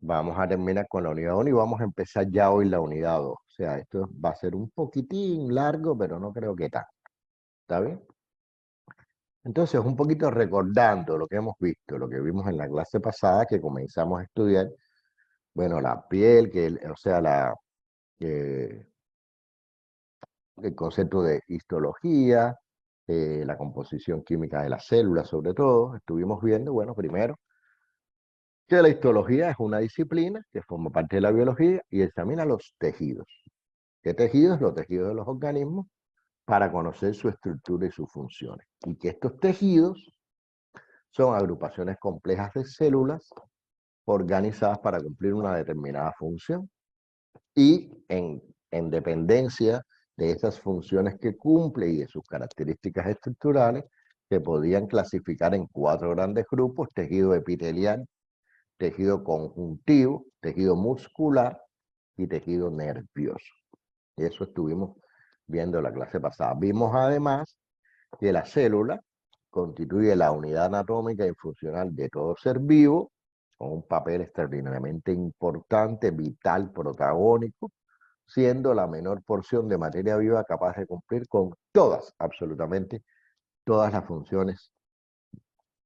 Vamos a terminar con la unidad 1 y vamos a empezar ya hoy la unidad 2. O sea, esto va a ser un poquitín largo, pero no creo que tanto. ¿Está bien? Entonces, un poquito recordando lo que hemos visto, lo que vimos en la clase pasada que comenzamos a estudiar, bueno, la piel, o sea, eh, el concepto de histología, la composición química de las células, sobre todo, estuvimos viendo, bueno, primero, que la histología es una disciplina que forma parte de la biología y examina los tejidos. ¿Qué tejidos? Los tejidos de los organismos para conocer su estructura y sus funciones. Y que estos tejidos son agrupaciones complejas de células organizadas para cumplir una determinada función. Y en dependencia de esas funciones que cumple y de sus características estructurales, se podían clasificar en 4 grandes grupos: tejido epitelial, tejido conjuntivo, tejido muscular y tejido nervioso. Eso estuvimos viendo la clase pasada. Vimos además que la célula constituye la unidad anatómica y funcional de todo ser vivo, con un papel extraordinariamente importante, vital, protagónico, siendo la menor porción de materia viva capaz de cumplir con todas, absolutamente todas las funciones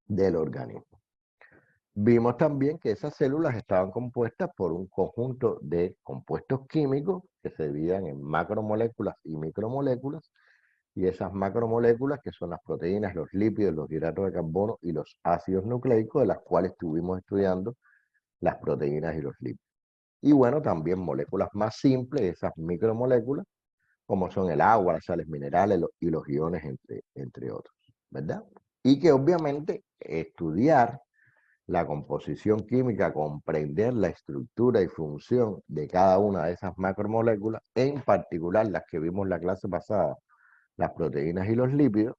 del organismo. Vimos también que esas células estaban compuestas por un conjunto de compuestos químicos que se dividían en macromoléculas y micromoléculas, y esas macromoléculas, que son las proteínas, los lípidos, los hidratos de carbono y los ácidos nucleicos, de las cuales estuvimos estudiando las proteínas y los lípidos. Y bueno, también moléculas más simples, esas micromoléculas, como son el agua, las sales minerales y los iones, entre otros, ¿verdad? Y que obviamente estudiar la composición química, comprender la estructura y función de cada una de esas macromoléculas, en particular las que vimos la clase pasada, las proteínas y los lípidos,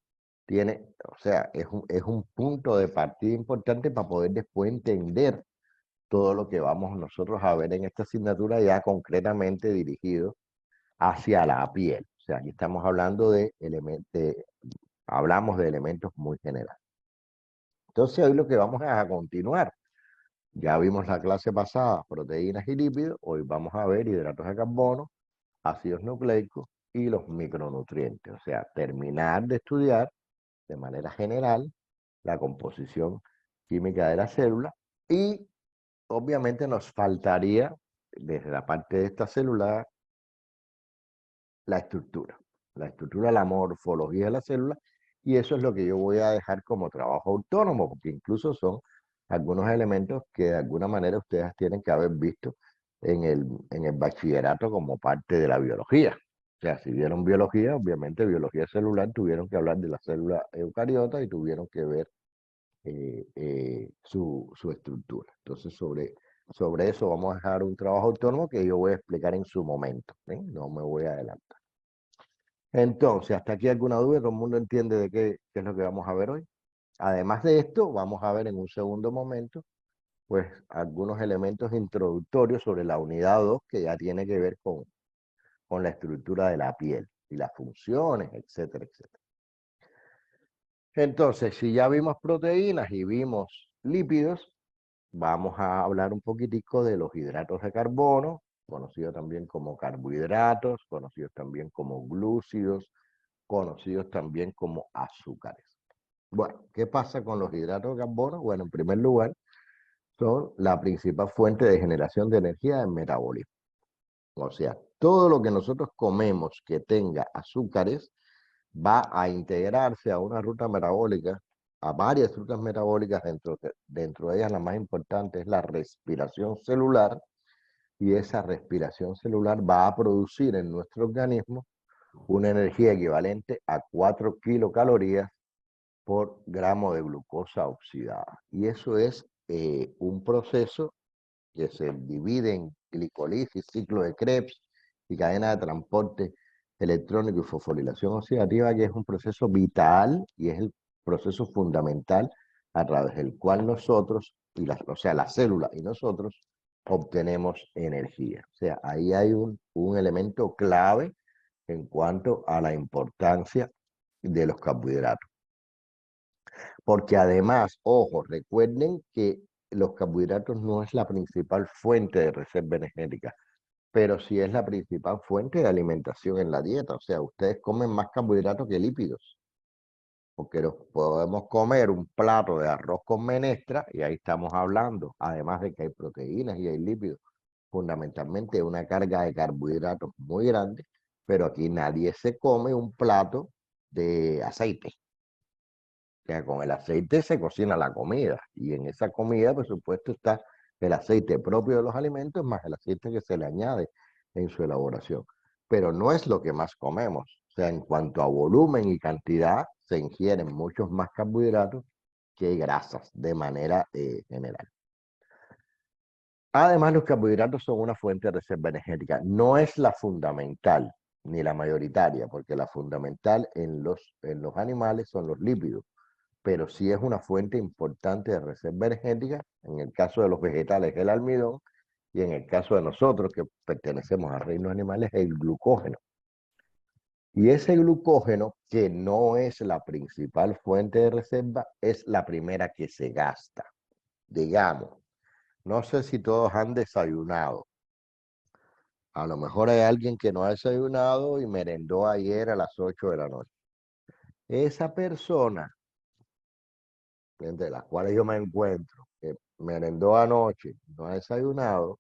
o sea, es un punto de partida importante para poder después entender todo lo que vamos nosotros a ver en esta asignatura ya concretamente dirigido hacia la piel. O sea, aquí estamos hablando de elementos, hablamos de elementos muy generales. Entonces hoy lo que vamos a continuar, ya vimos la clase pasada, proteínas y lípidos, hoy vamos a ver hidratos de carbono, ácidos nucleicos y los micronutrientes. O sea, terminar de estudiar de manera general la composición química de la célula, y obviamente nos faltaría desde la parte de esta célula la estructura, la morfología de la célula, y eso es lo que yo voy a dejar como trabajo autónomo, porque incluso son algunos elementos que de alguna manera ustedes tienen que haber visto en el bachillerato como parte de la biología. O sea, si vieron biología, obviamente biología celular, tuvieron que hablar de la célula eucariota y tuvieron que ver su estructura. Entonces, sobre eso vamos a dejar un trabajo autónomo que yo voy a explicar en su momento. No me voy a adelantar. Entonces, hasta aquí alguna duda, todo el mundo entiende de qué es lo que vamos a ver hoy. Además de esto, vamos a ver en un segundo momento, pues, algunos elementos introductorios sobre la unidad 2 que ya tiene que ver con la estructura de la piel y las funciones, etcétera, etcétera. Entonces, si ya vimos proteínas y vimos lípidos, vamos a hablar un poquitico de los hidratos de carbono, conocidos también como carbohidratos, conocidos también como glúcidos, conocidos también como azúcares. Bueno, ¿qué pasa con los hidratos de carbono? Bueno, en primer lugar, son la principal fuente de generación de energía del metabolismo. O sea, todo lo que nosotros comemos que tenga azúcares va a integrarse a una ruta metabólica, a varias rutas metabólicas, dentro de ellas la más importante es la respiración celular, y esa respiración celular va a producir en nuestro organismo una energía equivalente a 4 kilocalorías por gramo de glucosa oxidada. Y eso es un proceso que se divide en glicolisis, ciclo de Krebs y cadena de transporte electrónico y fosforilación oxidativa, que es un proceso vital y es el proceso fundamental a través del cual nosotros, o sea, la célula y nosotros, obtenemos energía. O sea, ahí hay un elemento clave en cuanto a la importancia de los carbohidratos. Porque además, ojo, recuerden que los carbohidratos no es la principal fuente de reserva energética, pero sí es la principal fuente de alimentación en la dieta. O sea, ustedes comen más carbohidratos que lípidos, porque nos podemos comer un plato de arroz con menestra y ahí estamos hablando, además de que hay proteínas y hay lípidos, fundamentalmente una carga de carbohidratos muy grande, pero aquí nadie se come un plato de aceite. O sea, con el aceite se cocina la comida y en esa comida, por supuesto, está el aceite propio de los alimentos más el aceite que se le añade en su elaboración. Pero no es lo que más comemos. O sea, en cuanto a volumen y cantidad, se ingieren muchos más carbohidratos que grasas de manera general. Además, los carbohidratos son una fuente de reserva energética. No es la fundamental ni la mayoritaria, porque la fundamental en los animales son los lípidos, pero sí es una fuente importante de reserva energética. En el caso de los vegetales, el almidón, y en el caso de nosotros, que pertenecemos al reino animal, es el glucógeno. Y ese glucógeno, que no es la principal fuente de reserva, es la primera que se gasta. Digamos, no sé si todos han desayunado. A lo mejor hay alguien que no ha desayunado y merendó ayer a las 8 de la noche. Esa persona, entre las cuales yo me encuentro, que merendó anoche, no ha desayunado,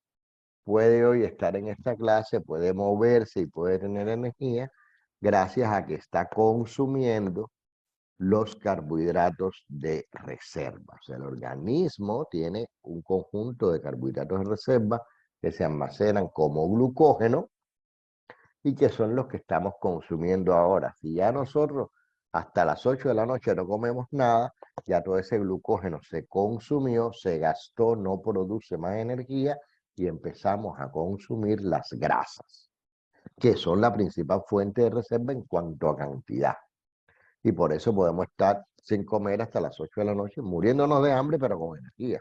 puede hoy estar en esta clase, puede moverse y puede tener energía gracias a que está consumiendo los carbohidratos de reserva. O sea, el organismo tiene un conjunto de carbohidratos de reserva que se almacenan como glucógeno y que son los que estamos consumiendo ahora. Si ya nosotros hasta las 8 de la noche no comemos nada, ya todo ese glucógeno se consumió, se gastó, no produce más energía y empezamos a consumir las grasas, que son la principal fuente de reserva en cuanto a cantidad. Y por eso podemos estar sin comer hasta las 8 de la noche, muriéndonos de hambre, pero con energía.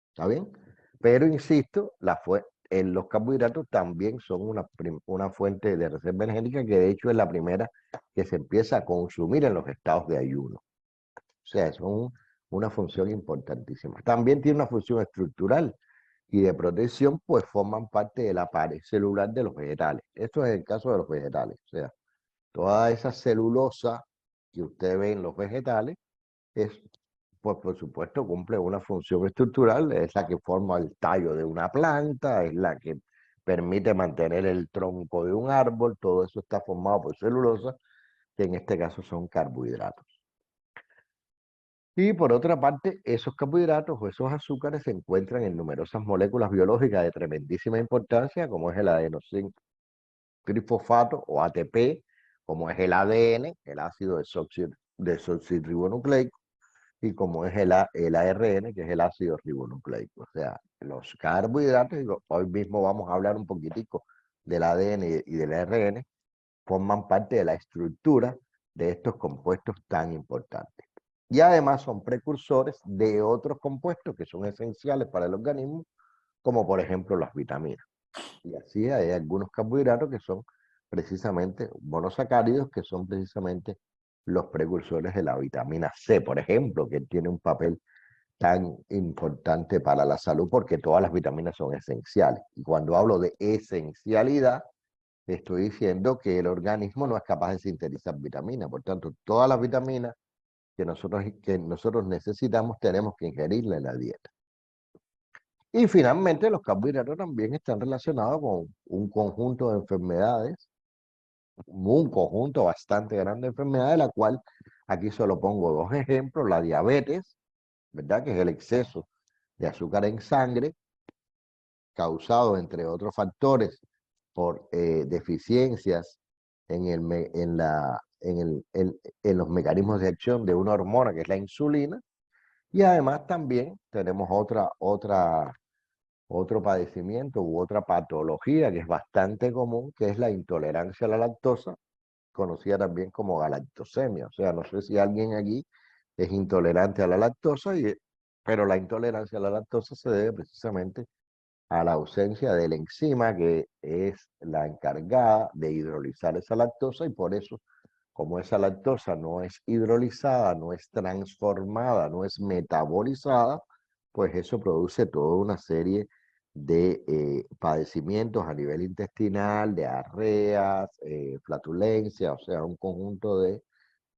¿Está bien? Pero insisto, los carbohidratos también son una fuente de reserva energética que de hecho es la primera que se empieza a consumir en los estados de ayuno. O sea, es una función importantísima. También tiene una función estructural y de protección, pues forman parte de la pared celular de los vegetales. Esto es el caso de los vegetales. O sea, toda esa celulosa que usted ve en los vegetales es, pues por supuesto, cumple una función estructural, es la que forma el tallo de una planta, es la que permite mantener el tronco de un árbol, todo eso está formado por celulosa, que en este caso son carbohidratos. Y por otra parte, esos carbohidratos o esos azúcares se encuentran en numerosas moléculas biológicas de tremendísima importancia, como es el adenosín trifosfato o ATP, como es el ADN, el ácido desoxirribonucleico, y como es el ARN, que es el ácido ribonucleico. O sea, los carbohidratos, hoy mismo vamos a hablar un poquitico del ADN y del ARN, forman parte de la estructura de estos compuestos tan importantes. Y además son precursores de otros compuestos que son esenciales para el organismo, como por ejemplo las vitaminas. Y así hay algunos carbohidratos que son precisamente monosacáridos, que son precisamente los precursores de la vitamina C, por ejemplo, que tiene un papel tan importante para la salud porque todas las vitaminas son esenciales. Y cuando hablo de esencialidad, estoy diciendo que el organismo no es capaz de sintetizar vitaminas. Por tanto, todas las vitaminas que nosotros necesitamos tenemos que ingerirla en la dieta. Y finalmente, los carbohidratos también están relacionados con un conjunto de enfermedades, un conjunto bastante grande de enfermedades, de la cual aquí solo pongo dos ejemplos: la diabetes, ¿verdad? Que es el exceso de azúcar en sangre, causado, entre otros factores, por deficiencias en los mecanismos de acción de una hormona que es la insulina. Y además también tenemos otro padecimiento u otra patología que es bastante común, que es la intolerancia a la lactosa, conocida también como galactosemia. O sea, no sé si alguien aquí es intolerante a la lactosa, pero la intolerancia a la lactosa se debe precisamente a la ausencia de la enzima que es la encargada de hidrolizar esa lactosa, y por eso, como esa lactosa no es hidrolizada, no es transformada, no es metabolizada, pues eso produce toda una serie de padecimientos a nivel intestinal, diarreas, flatulencia, o sea, un conjunto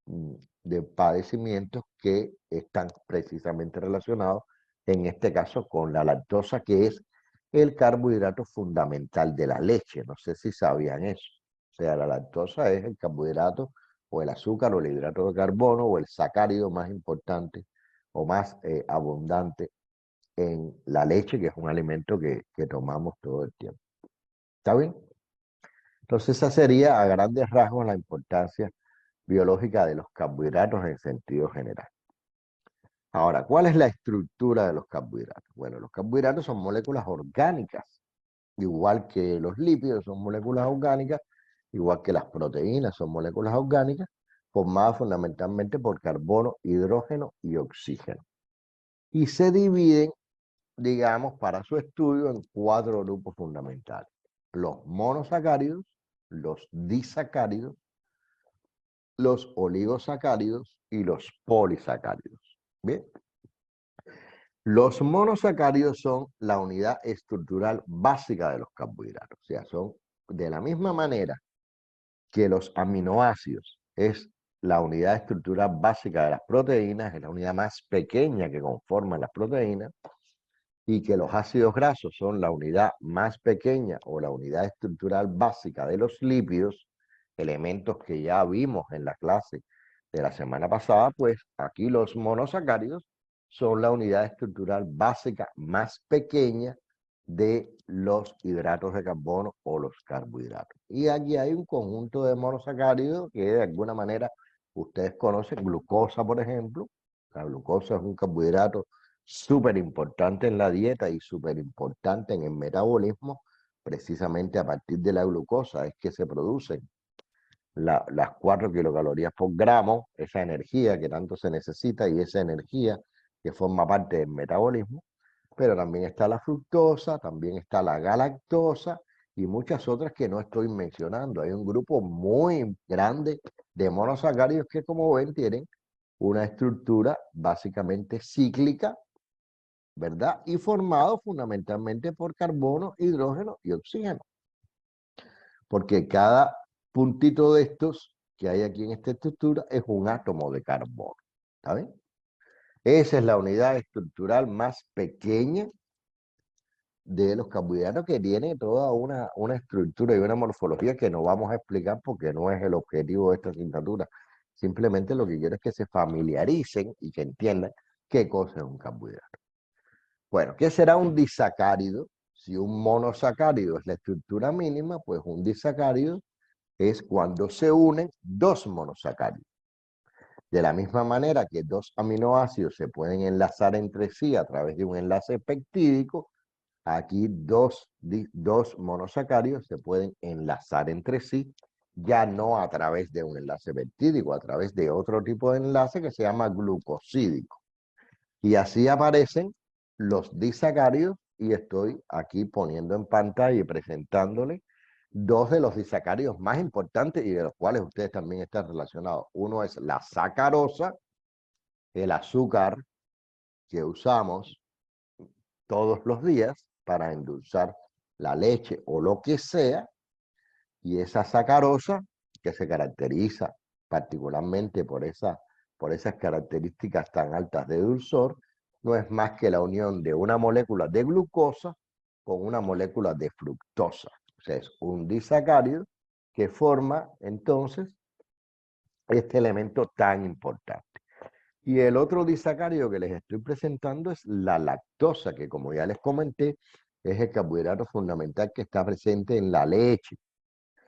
mm, de padecimientos que están precisamente relacionados, en este caso, con la lactosa, que es el carbohidrato fundamental de la leche. No sé si sabían eso. O sea, la lactosa es el carbohidrato o el azúcar o el hidrato de carbono o el sacárido más importante o más abundante en la leche, que es un alimento que tomamos todo el tiempo. ¿Está bien? Entonces esa sería a grandes rasgos la importancia biológica de los carbohidratos en sentido general. Ahora, ¿cuál es la estructura de los carbohidratos? Bueno, los carbohidratos son moléculas orgánicas, igual que los lípidos son moléculas orgánicas, igual que las proteínas son moléculas orgánicas, formadas fundamentalmente por carbono, hidrógeno y oxígeno. Y se dividen, digamos, para su estudio en 4 grupos fundamentales: los monosacáridos, los disacáridos, los oligosacáridos y los polisacáridos. Bien, los monosacáridos son la unidad estructural básica de los carbohidratos, o sea, son de la misma manera que los aminoácidos es la unidad estructural básica de las proteínas, es la unidad más pequeña que conforma las proteínas, y que los ácidos grasos son la unidad más pequeña o la unidad estructural básica de los lípidos, elementos que ya vimos en la clase de la semana pasada, pues aquí los monosacáridos son la unidad estructural básica más pequeña de los hidratos de carbono o los carbohidratos. Y aquí hay un conjunto de monosacáridos que de alguna manera ustedes conocen, glucosa, por ejemplo. La glucosa es un carbohidrato súper importante en la dieta y súper importante en el metabolismo. Precisamente a partir de la glucosa es que se producen las 4 kilocalorías por gramo, esa energía que tanto se necesita y esa energía que forma parte del metabolismo. Pero también está la fructosa, también está la galactosa y muchas otras que no estoy mencionando. Hay un grupo muy grande de monosacáridos que, como ven, tienen una estructura básicamente cíclica, ¿verdad? Y formado fundamentalmente por carbono, hidrógeno y oxígeno. Porque cada puntito de estos que hay aquí en esta estructura es un átomo de carbono. ¿Está bien? Esa es la unidad estructural más pequeña de los carbohidratos, que tiene toda una estructura y una morfología que no vamos a explicar porque no es el objetivo de esta asignatura. Simplemente lo que quiero es que se familiaricen y que entiendan qué cosa es un carbohidrato. Bueno, ¿qué será un disacárido? Si un monosacárido es la estructura mínima, pues un disacárido es cuando se unen 2 monosacáridos. De la misma manera que 2 aminoácidos se pueden enlazar entre sí a través de un enlace peptídico, aquí dos monosacáridos se pueden enlazar entre sí, ya no a través de un enlace peptídico, a través de otro tipo de enlace que se llama glucosídico. Y así aparecen los disacáridos, y estoy aquí poniendo en pantalla y presentándole 2 de los disacáridos más importantes y de los cuales ustedes también están relacionados. Uno es la sacarosa, el azúcar que usamos todos los días para endulzar la leche o lo que sea, y esa sacarosa que se caracteriza particularmente por esas características tan altas de dulzor, no es más que la unión de una molécula de glucosa con una molécula de fructosa. O sea, es un disacárido que forma entonces este elemento tan importante. Y el otro disacárido que les estoy presentando es la lactosa, que, como ya les comenté, es el carbohidrato fundamental que está presente en la leche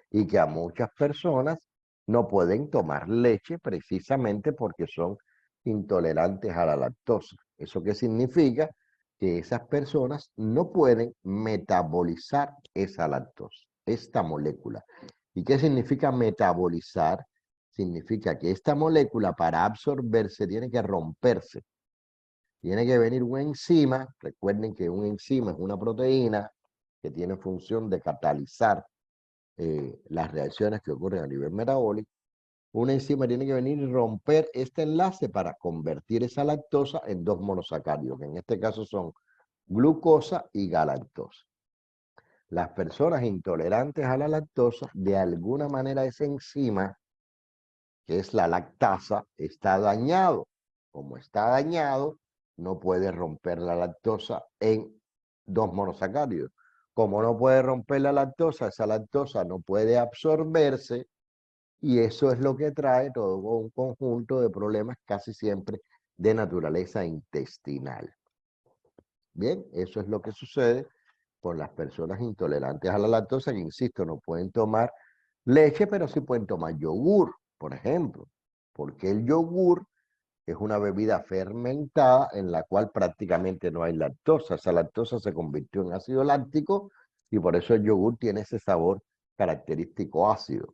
y que a muchas personas no pueden tomar leche precisamente porque son intolerantes a la lactosa. ¿Eso qué significa? Que esas personas no pueden metabolizar esa lactosa, esta molécula. ¿Y qué significa metabolizar? Significa que esta molécula, para absorberse, tiene que romperse. Tiene que venir un enzima. Recuerden que un enzima es una proteína que tiene función de catalizar las reacciones que ocurren a nivel metabólico. una enzima tiene que venir y romper este enlace para convertir esa lactosa en dos monosacáridos, que en este caso son glucosa y galactosa. Las personas intolerantes a la lactosa, de alguna manera esa enzima, que es la lactasa, está dañado. Como está dañado, no puede romper la lactosa en dos monosacáridos. Como no puede romper la lactosa, esa lactosa no puede absorberse y eso es lo que trae todo un conjunto de problemas casi siempre de naturaleza intestinal. Bien, eso es lo que sucede con las personas intolerantes a la lactosa, que insisto, no pueden tomar leche, pero sí pueden tomar yogur, por ejemplo, porque el yogur es una bebida fermentada en la cual prácticamente no hay lactosa. Esa lactosa se convirtió en ácido láctico y por eso el yogur tiene ese sabor característico ácido.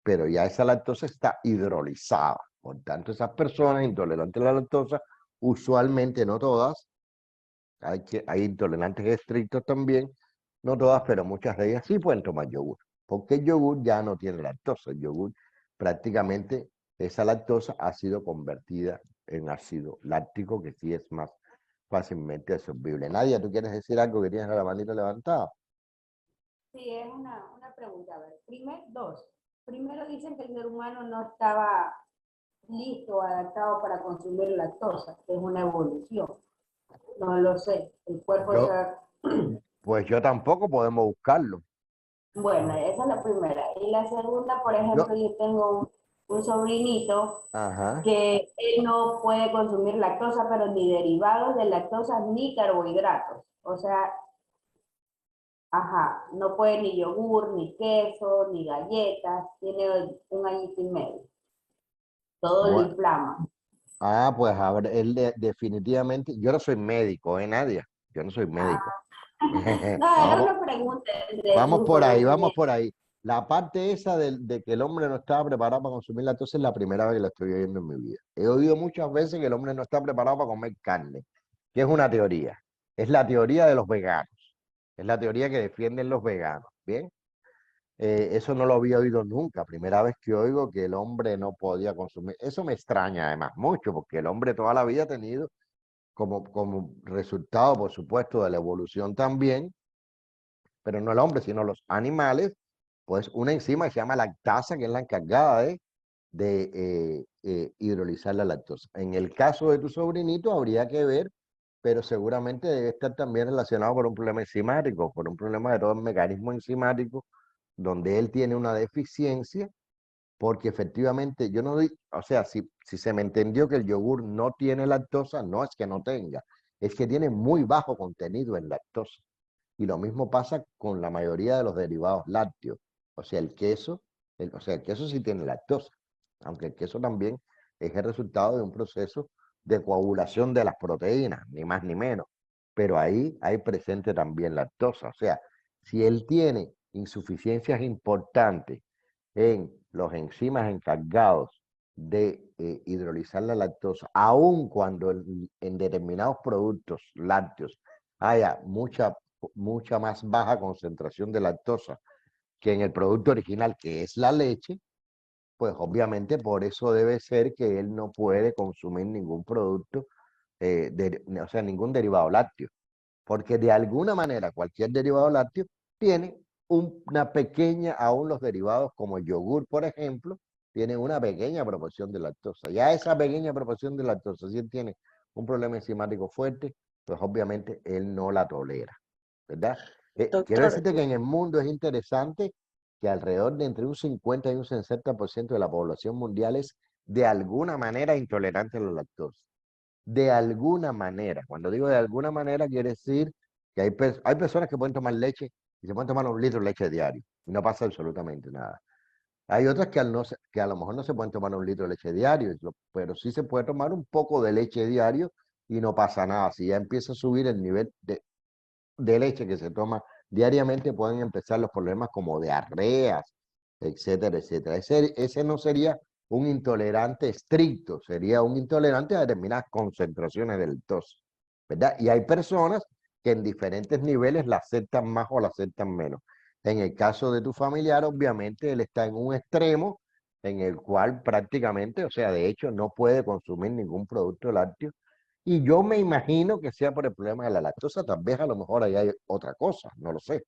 Pero ya esa lactosa está hidrolizada. Por tanto, esas personas intolerantes a la lactosa, usualmente, no todas, hay intolerantes estrictos también, no todas, pero muchas de ellas sí pueden tomar yogur, porque el yogur ya no tiene lactosa. El yogur prácticamente esa lactosa ha sido convertida en ácido láctico, que sí es más fácilmente absorbible. Nadia, ¿tú quieres decir algo que tienes la manita levantada? Sí, es una pregunta. A ver, primero dicen que el ser humano no estaba listo o adaptado para consumir lactosa, que es una evolución. No lo sé. El cuerpo se Yo, va. pues yo tampoco podemos buscarlo. Bueno, esa es la primera. Y la segunda, por ejemplo, Yo, yo tengo un sobrinito ajá. que él no puede consumir lactosa, pero ni derivados de lactosa ni carbohidratos. O sea, ajá, no puede ni yogur, ni queso, ni galletas, tiene un añito y medio. Todo lo Bueno, inflama. pues a ver, él definitivamente, yo no soy médico, Nadia, yo no soy médico. Ah, no, era Vamos, una pregunta de uso, vamos conocimiento. por ahí. La parte esa de que el hombre no estaba preparado para consumir lactosa es la primera vez que la estoy oyendo en mi vida. He oído muchas veces que el hombre no está preparado para comer carne, que es una teoría. Es la teoría de los veganos. Es la teoría que defienden los veganos. Bien, eso no lo había oído nunca. Primera vez que oigo que el hombre no podía consumir. Eso me extraña además mucho, porque el hombre toda la vida ha tenido como resultado, por supuesto, de la evolución también, pero no el hombre, sino los animales, pues una enzima que se llama lactasa, que es la encargada de hidrolizar la lactosa. En el caso de tu sobrinito habría que ver, pero seguramente debe estar también relacionado por un problema enzimático, por un problema de todo el mecanismo enzimático, donde él tiene una deficiencia, porque efectivamente yo no, o sea, si se me entendió que el yogur no tiene lactosa, no es que no tenga, es que tiene muy bajo contenido en lactosa. Y lo mismo pasa con la mayoría de los derivados lácteos. O sea, el queso, el queso sí tiene lactosa, aunque el queso también es el resultado de un proceso de coagulación de las proteínas, ni más ni menos. Pero ahí hay presente también lactosa. O sea, si él tiene insuficiencias importantes en los enzimas encargados de hidrolizar la lactosa, aun cuando en determinados productos lácteos haya mucha más baja concentración de lactosa que en el producto original, que es la leche, pues obviamente por eso debe ser que él no puede consumir ningún producto, o sea, ningún derivado lácteo, porque de alguna manera cualquier derivado lácteo tiene una pequeña, aún los derivados como el yogur, por ejemplo, tienen una pequeña proporción de lactosa. Ya esa pequeña proporción de lactosa, si él tiene un problema enzimático fuerte, pues obviamente él no la tolera, ¿verdad? Quiero Doctor, decirte que en el mundo es interesante que alrededor de entre un 50 y un 60% de la población mundial es de alguna manera intolerante a la lactosa. De alguna manera. Cuando digo de alguna manera, quiere decir que hay personas que pueden tomar leche y se pueden tomar 1 litro de leche diario y no pasa absolutamente nada. Hay otras que, que a lo mejor no se pueden tomar 1 litro de leche diario, pero sí se puede tomar un poco de leche diario y no pasa nada. Si ya empieza a subir el nivel de leche que se toma diariamente, pueden empezar los problemas como diarreas, etcétera, etcétera. Ese no sería un intolerante estricto, sería un intolerante a determinadas concentraciones de lactosa, ¿verdad? Y hay personas que en diferentes niveles la aceptan más o la aceptan menos. En el caso de tu familiar, obviamente, él está en un extremo en el cual prácticamente, o sea, de hecho, no puede consumir ningún producto lácteo. Y yo me imagino que sea por el problema de la lactosa, tal vez a lo mejor ahí hay otra cosa, no lo sé.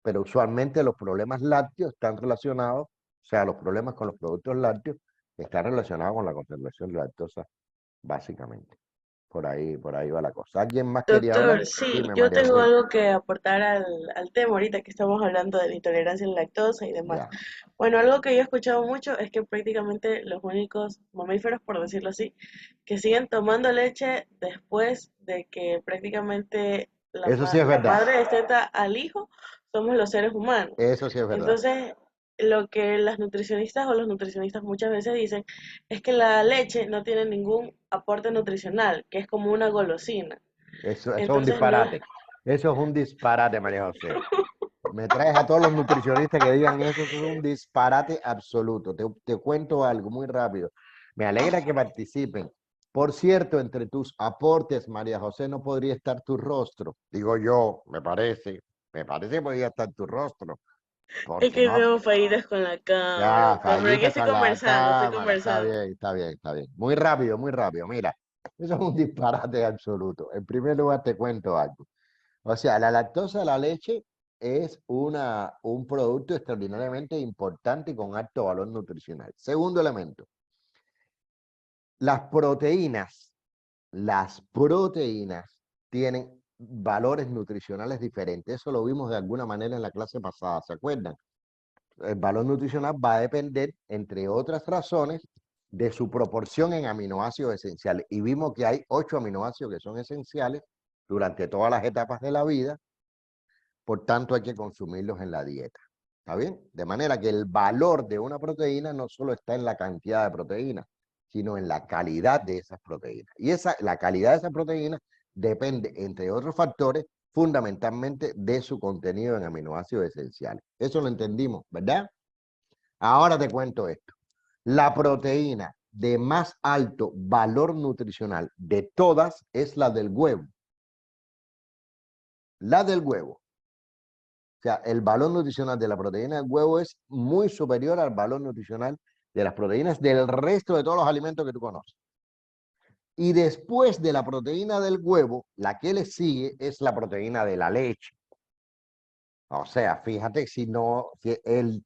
Pero usualmente los problemas lácteos están relacionados, o sea, los problemas con los productos lácteos están relacionados con la conservación de lactosa, básicamente. Por ahí va la cosa. ¿Alguien más quería hablar? Doctor, sí, Dime, yo María tengo José. algo que aportar al tema ahorita que estamos hablando de la intolerancia a la lactosa y demás. Ya. Bueno, algo que yo he escuchado mucho es que prácticamente los únicos mamíferos, por decirlo así, que siguen tomando leche después de que prácticamente Eso sí es la verdad. madre desteta al hijo, somos los seres humanos. Eso sí es verdad. Entonces, lo que las nutricionistas o los nutricionistas muchas veces dicen es que la leche no tiene ningún aporte nutricional, que es como una golosina. Eso es un Entonces no es, disparate. Eso es un disparate, María José. Me traes a todos los nutricionistas que digan eso, eso es un disparate absoluto. Te cuento algo muy rápido. Me alegra que participen. Por cierto, entre tus aportes, María José, no podría estar tu rostro. Digo yo, me parece que podría estar tu rostro, es porque que no. tengo fallitas con la cámara, Ya, doctor, pero aquí fallita estoy con la conversando, estoy cámara. Está conversando. bien, está bien, está bien. Muy rápido, muy rápido. Mira, eso es un disparate absoluto. En primer lugar, te cuento algo. O sea, la lactosa de la leche es un producto extraordinariamente importante y con alto valor nutricional. Segundo elemento, las proteínas. Las proteínas tienen valores nutricionales diferentes. Eso lo vimos de alguna manera en la clase pasada, ¿se acuerdan? El valor nutricional va a depender, entre otras razones, de su proporción en aminoácidos esenciales. Y vimos que hay 8 aminoácidos que son esenciales durante todas las etapas de la vida. Por tanto, hay que consumirlos en la dieta. ¿Está bien? De manera que el valor de una proteína no solo está en la cantidad de proteínas, sino en la calidad de esas proteínas. Y la calidad de esas proteínas depende, entre otros factores, fundamentalmente de su contenido en aminoácidos esenciales. Eso lo entendimos, ¿verdad? Ahora te cuento esto. La proteína de más alto valor nutricional de todas es la del huevo. La del huevo. O sea, el valor nutricional de la proteína del huevo es muy superior al valor nutricional de las proteínas del resto de todos los alimentos que tú conoces. Y después de la proteína del huevo, la que le sigue es la proteína de la leche. O sea, fíjate si no, si el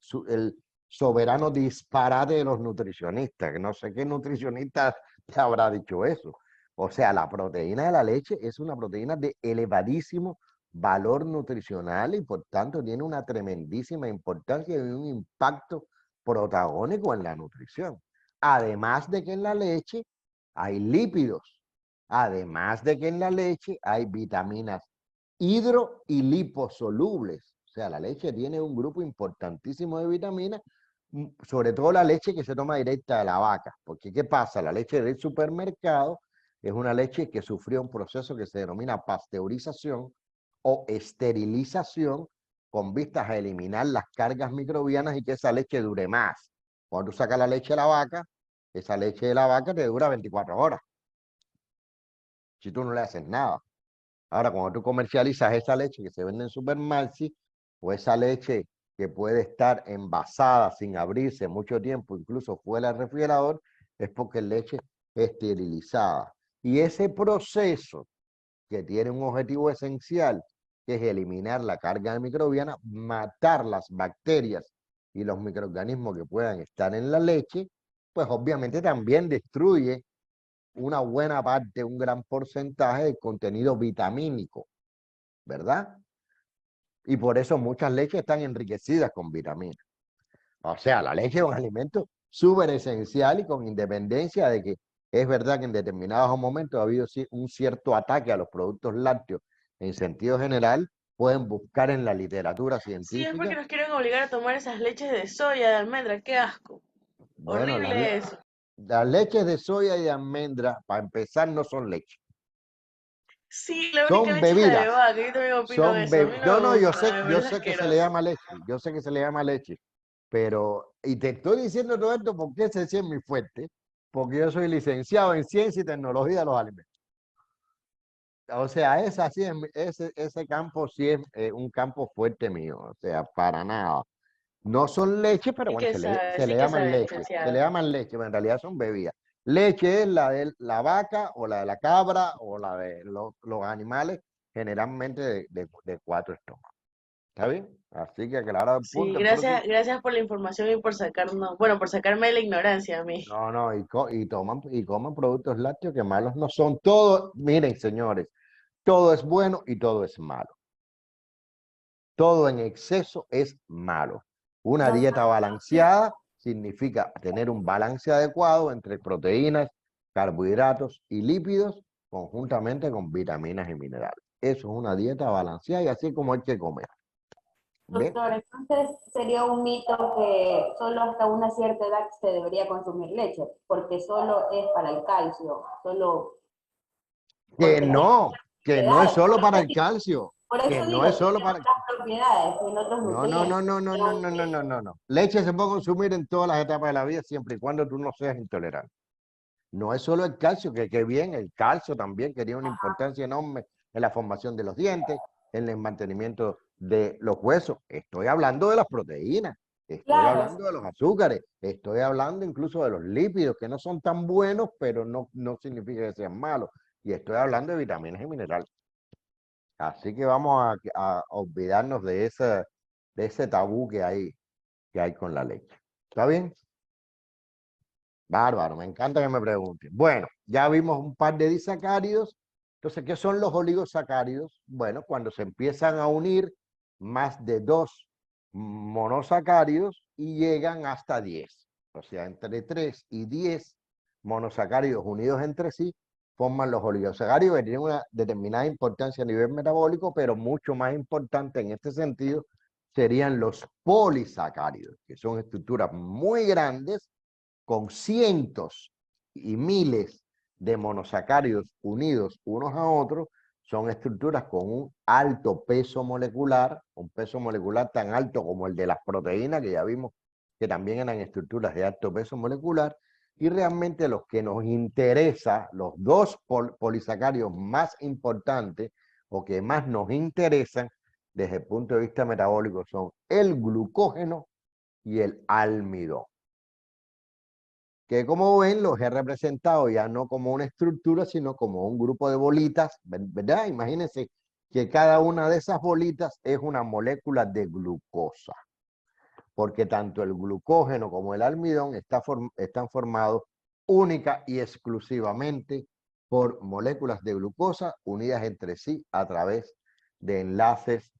soberano disparate de los nutricionistas, que no sé qué nutricionista te habrá dicho eso. O sea, la proteína de la leche es una proteína de elevadísimo valor nutricional y por tanto tiene una tremendísima importancia y un impacto protagónico en la nutrición. Además de que en la leche hay lípidos, además de que en la leche hay vitaminas hidro y liposolubles. O sea, la leche tiene un grupo importantísimo de vitaminas, sobre todo la leche que se toma directa de la vaca. Porque, ¿qué pasa? La leche del supermercado es una leche que sufrió un proceso que se denomina pasteurización o esterilización con vistas a eliminar las cargas microbianas y que esa leche dure más. Cuando tú sacas la leche de la vaca, esa leche de la vaca te dura 24 horas. Si tú no le haces nada. Ahora, cuando tú comercializas esa leche que se vende en supermercados o esa leche que puede estar envasada sin abrirse mucho tiempo, incluso fuera del refrigerador, es porque es leche esterilizada. Y ese proceso que tiene un objetivo esencial, que es eliminar la carga microbiana, matar las bacterias y los microorganismos que puedan estar en la leche, pues obviamente también destruye una buena parte, un gran porcentaje de contenido vitamínico, ¿verdad? Y por eso muchas leches están enriquecidas con vitaminas. O sea, la leche es un alimento súper esencial y con independencia de que es verdad que en determinados momentos ha habido un cierto ataque a los productos lácteos en sentido general, pueden buscar en la literatura Sí, es porque científica. nos quieren obligar a tomar esas leches de soya, de almendra, qué asco. Bueno, Horrible eso. las leches de soya y de almendra, para empezar, no son leche, Sí, la única son leche es la de bebidas. vaca, yo también opino eso, a mí No, no no, me gusta, me yo parece sé que se le asqueroso. llama leche, yo sé que se le llama leche, pero, y te estoy diciendo todo esto porque ese sí es mi fuerte, porque yo soy licenciado en ciencia y tecnología de los alimentos. O sea, es así, ese campo sí es un campo fuerte mío, o sea, para nada. No son leche, pero Sí bueno, que sabe, se sí le que llaman sabe leche. Se le licenciado. llaman leche, pero en realidad son bebidas. Leche es la de la vaca o la de la cabra o la de los animales, generalmente de 4 estómagos. ¿Está bien? Así que aclarado el Sí, punto, el próximo. gracias por la información y por sacarnos, bueno, por sacarme de la ignorancia a mí. No, no, y coman productos lácteos que malos no son. Todo, miren, señores, todo es bueno y todo es malo. Todo en exceso es malo. Una Doctor, dieta balanceada significa tener un balance adecuado entre proteínas, carbohidratos y lípidos, conjuntamente con vitaminas y minerales. Eso es una dieta balanceada y así como hay que comer. ¿Ve? doctor, entonces sería un mito que solo hasta una cierta edad se debería consumir leche, porque solo es para el calcio, solo Que porque tiene no, que no es propiedades. solo para el calcio, Por que eso no digo, es tiene solo para... otras propiedades, tiene otros No, no, no, nutrientes. no, no, no, no, no, no, no, no. Leche se puede consumir en todas las etapas de la vida siempre y cuando tú no seas intolerante. No es solo el calcio, que bien, el calcio también que tiene una importancia enorme en la formación de los dientes, en el mantenimiento de los huesos. Estoy hablando de las proteínas, estoy Claro, hablando de los azúcares, estoy hablando incluso de los lípidos, que no son tan buenos, pero no significa que sean malos. Y estoy hablando de vitaminas y minerales. Así que vamos a olvidarnos de ese tabú que hay con la leche. ¿Está bien? Bárbaro, me encanta que me pregunten. Bueno, ya vimos un par de disacáridos. Entonces, ¿qué son los oligosacáridos? Bueno, cuando se empiezan a unir más de 2 monosacáridos y llegan hasta 10. O sea, entre 3 y 10 monosacáridos unidos entre sí forman los oligosacáridos que tienen una determinada importancia a nivel metabólico, pero mucho más importante en este sentido serían los polisacáridos, que son estructuras muy grandes con cientos y miles de monosacáridos unidos unos a otros, son estructuras con un alto peso molecular, un peso molecular tan alto como el de las proteínas, que ya vimos que también eran estructuras de alto peso molecular, y realmente los que nos interesa, los dos polisacáridos más importantes o que más nos interesan desde el punto de vista metabólico son el glucógeno y el almidón, que como ven los he representado ya no como una estructura, sino como un grupo de bolitas, ¿verdad? Imagínense que cada una de esas bolitas es una molécula de glucosa, porque tanto el glucógeno como el almidón están formados única y exclusivamente por moléculas de glucosa unidas entre sí a través de enlaces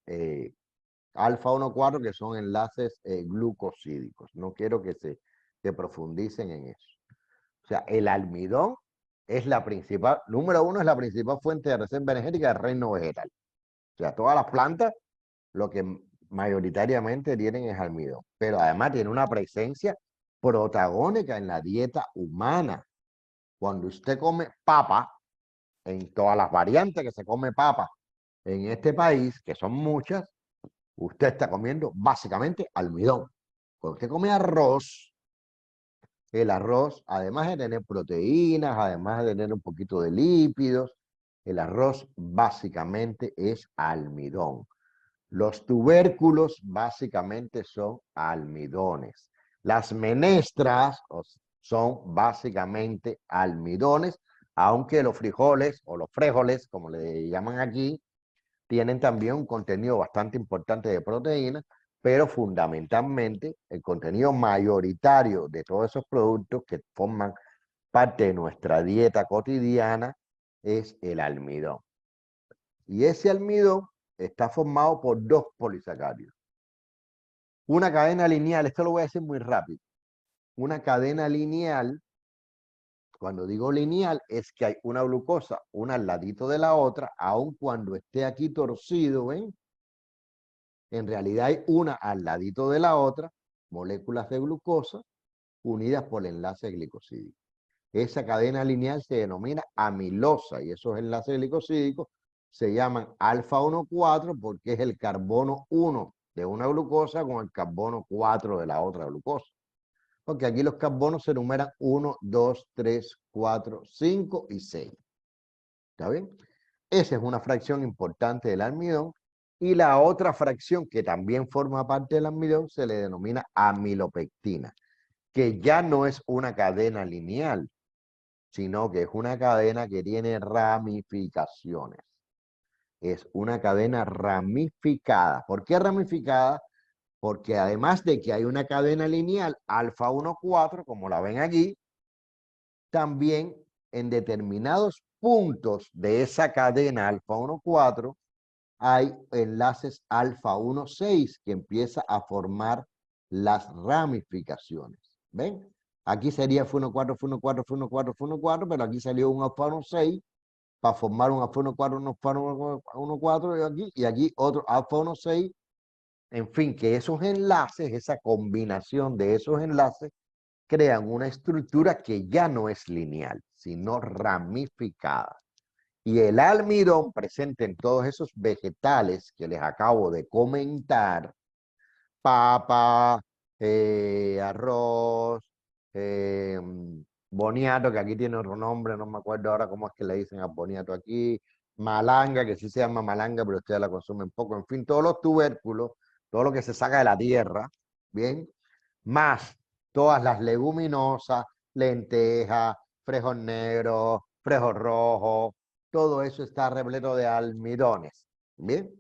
alfa 1,4, que son enlaces glucosídicos. No quiero que profundicen en eso. O sea, el almidón es la principal, número uno, es la principal fuente de reserva energética del reino vegetal. O sea, todas las plantas lo que mayoritariamente tienen es almidón, pero además tiene una presencia protagónica en la dieta humana. Cuando usted come papa, en todas las variantes que se come papa en este país, que son muchas, usted está comiendo básicamente almidón. Cuando usted come arroz, el arroz, además de tener proteínas, además de tener un poquito de lípidos, el arroz básicamente es almidón. Los tubérculos básicamente son almidones. Las menestras son básicamente almidones, aunque los frijoles o los frijoles, como le llaman aquí, tienen también un contenido bastante importante de proteínas, pero fundamentalmente el contenido mayoritario de todos esos productos que forman parte de nuestra dieta cotidiana es el almidón. Y ese almidón está formado por 2 polisacáridos. Una cadena lineal, esto lo voy a decir muy rápido. Una cadena lineal, cuando digo lineal, es que hay una glucosa, una al ladito de la otra, aun cuando esté aquí torcido, ¿ven? En realidad hay una al ladito de la otra, moléculas de glucosa unidas por enlaces glicosídicos. Esa cadena lineal se denomina amilosa y esos enlaces glicosídicos se llaman alfa 1,4 porque es el carbono 1 de una glucosa con el carbono 4 de la otra glucosa. Porque aquí los carbonos se enumeran 1, 2, 3, 4, 5 y 6. ¿Está bien? Esa es una fracción importante del almidón Y la otra fracción que también forma parte del almidón se le denomina amilopectina, que ya no es una cadena lineal, sino que es una cadena que tiene ramificaciones. Es una cadena ramificada. ¿Por qué ramificada? Porque además de que hay una cadena lineal alfa 1,4, como la ven aquí, también en determinados puntos de esa cadena alfa 1,4 hay enlaces alfa 1,6 que empieza a formar las ramificaciones. ¿Ven? Aquí sería F1,4, F1,4, F1,4, F1,4, pero aquí salió un alfa 1,6 para formar un alfa 1,4, un alfa 1,4 y aquí otro alfa 1,6. En fin, que esos enlaces, esa combinación de esos enlaces, crean una estructura que ya no es lineal, sino ramificada. Y el almidón presente en todos esos vegetales que les acabo de comentar, papa, arroz, eh, boniato, que aquí tiene otro nombre, no me acuerdo ahora cómo es que le dicen a boniato aquí, malanga, que sí se llama malanga, pero ustedes la consumen poco, en fin, todos los tubérculos, todo lo que se saca de la tierra, ¿bien? Más todas las leguminosas, lentejas, frijol negro, frijol rojo, todo eso está repleto de almidones, ¿bien?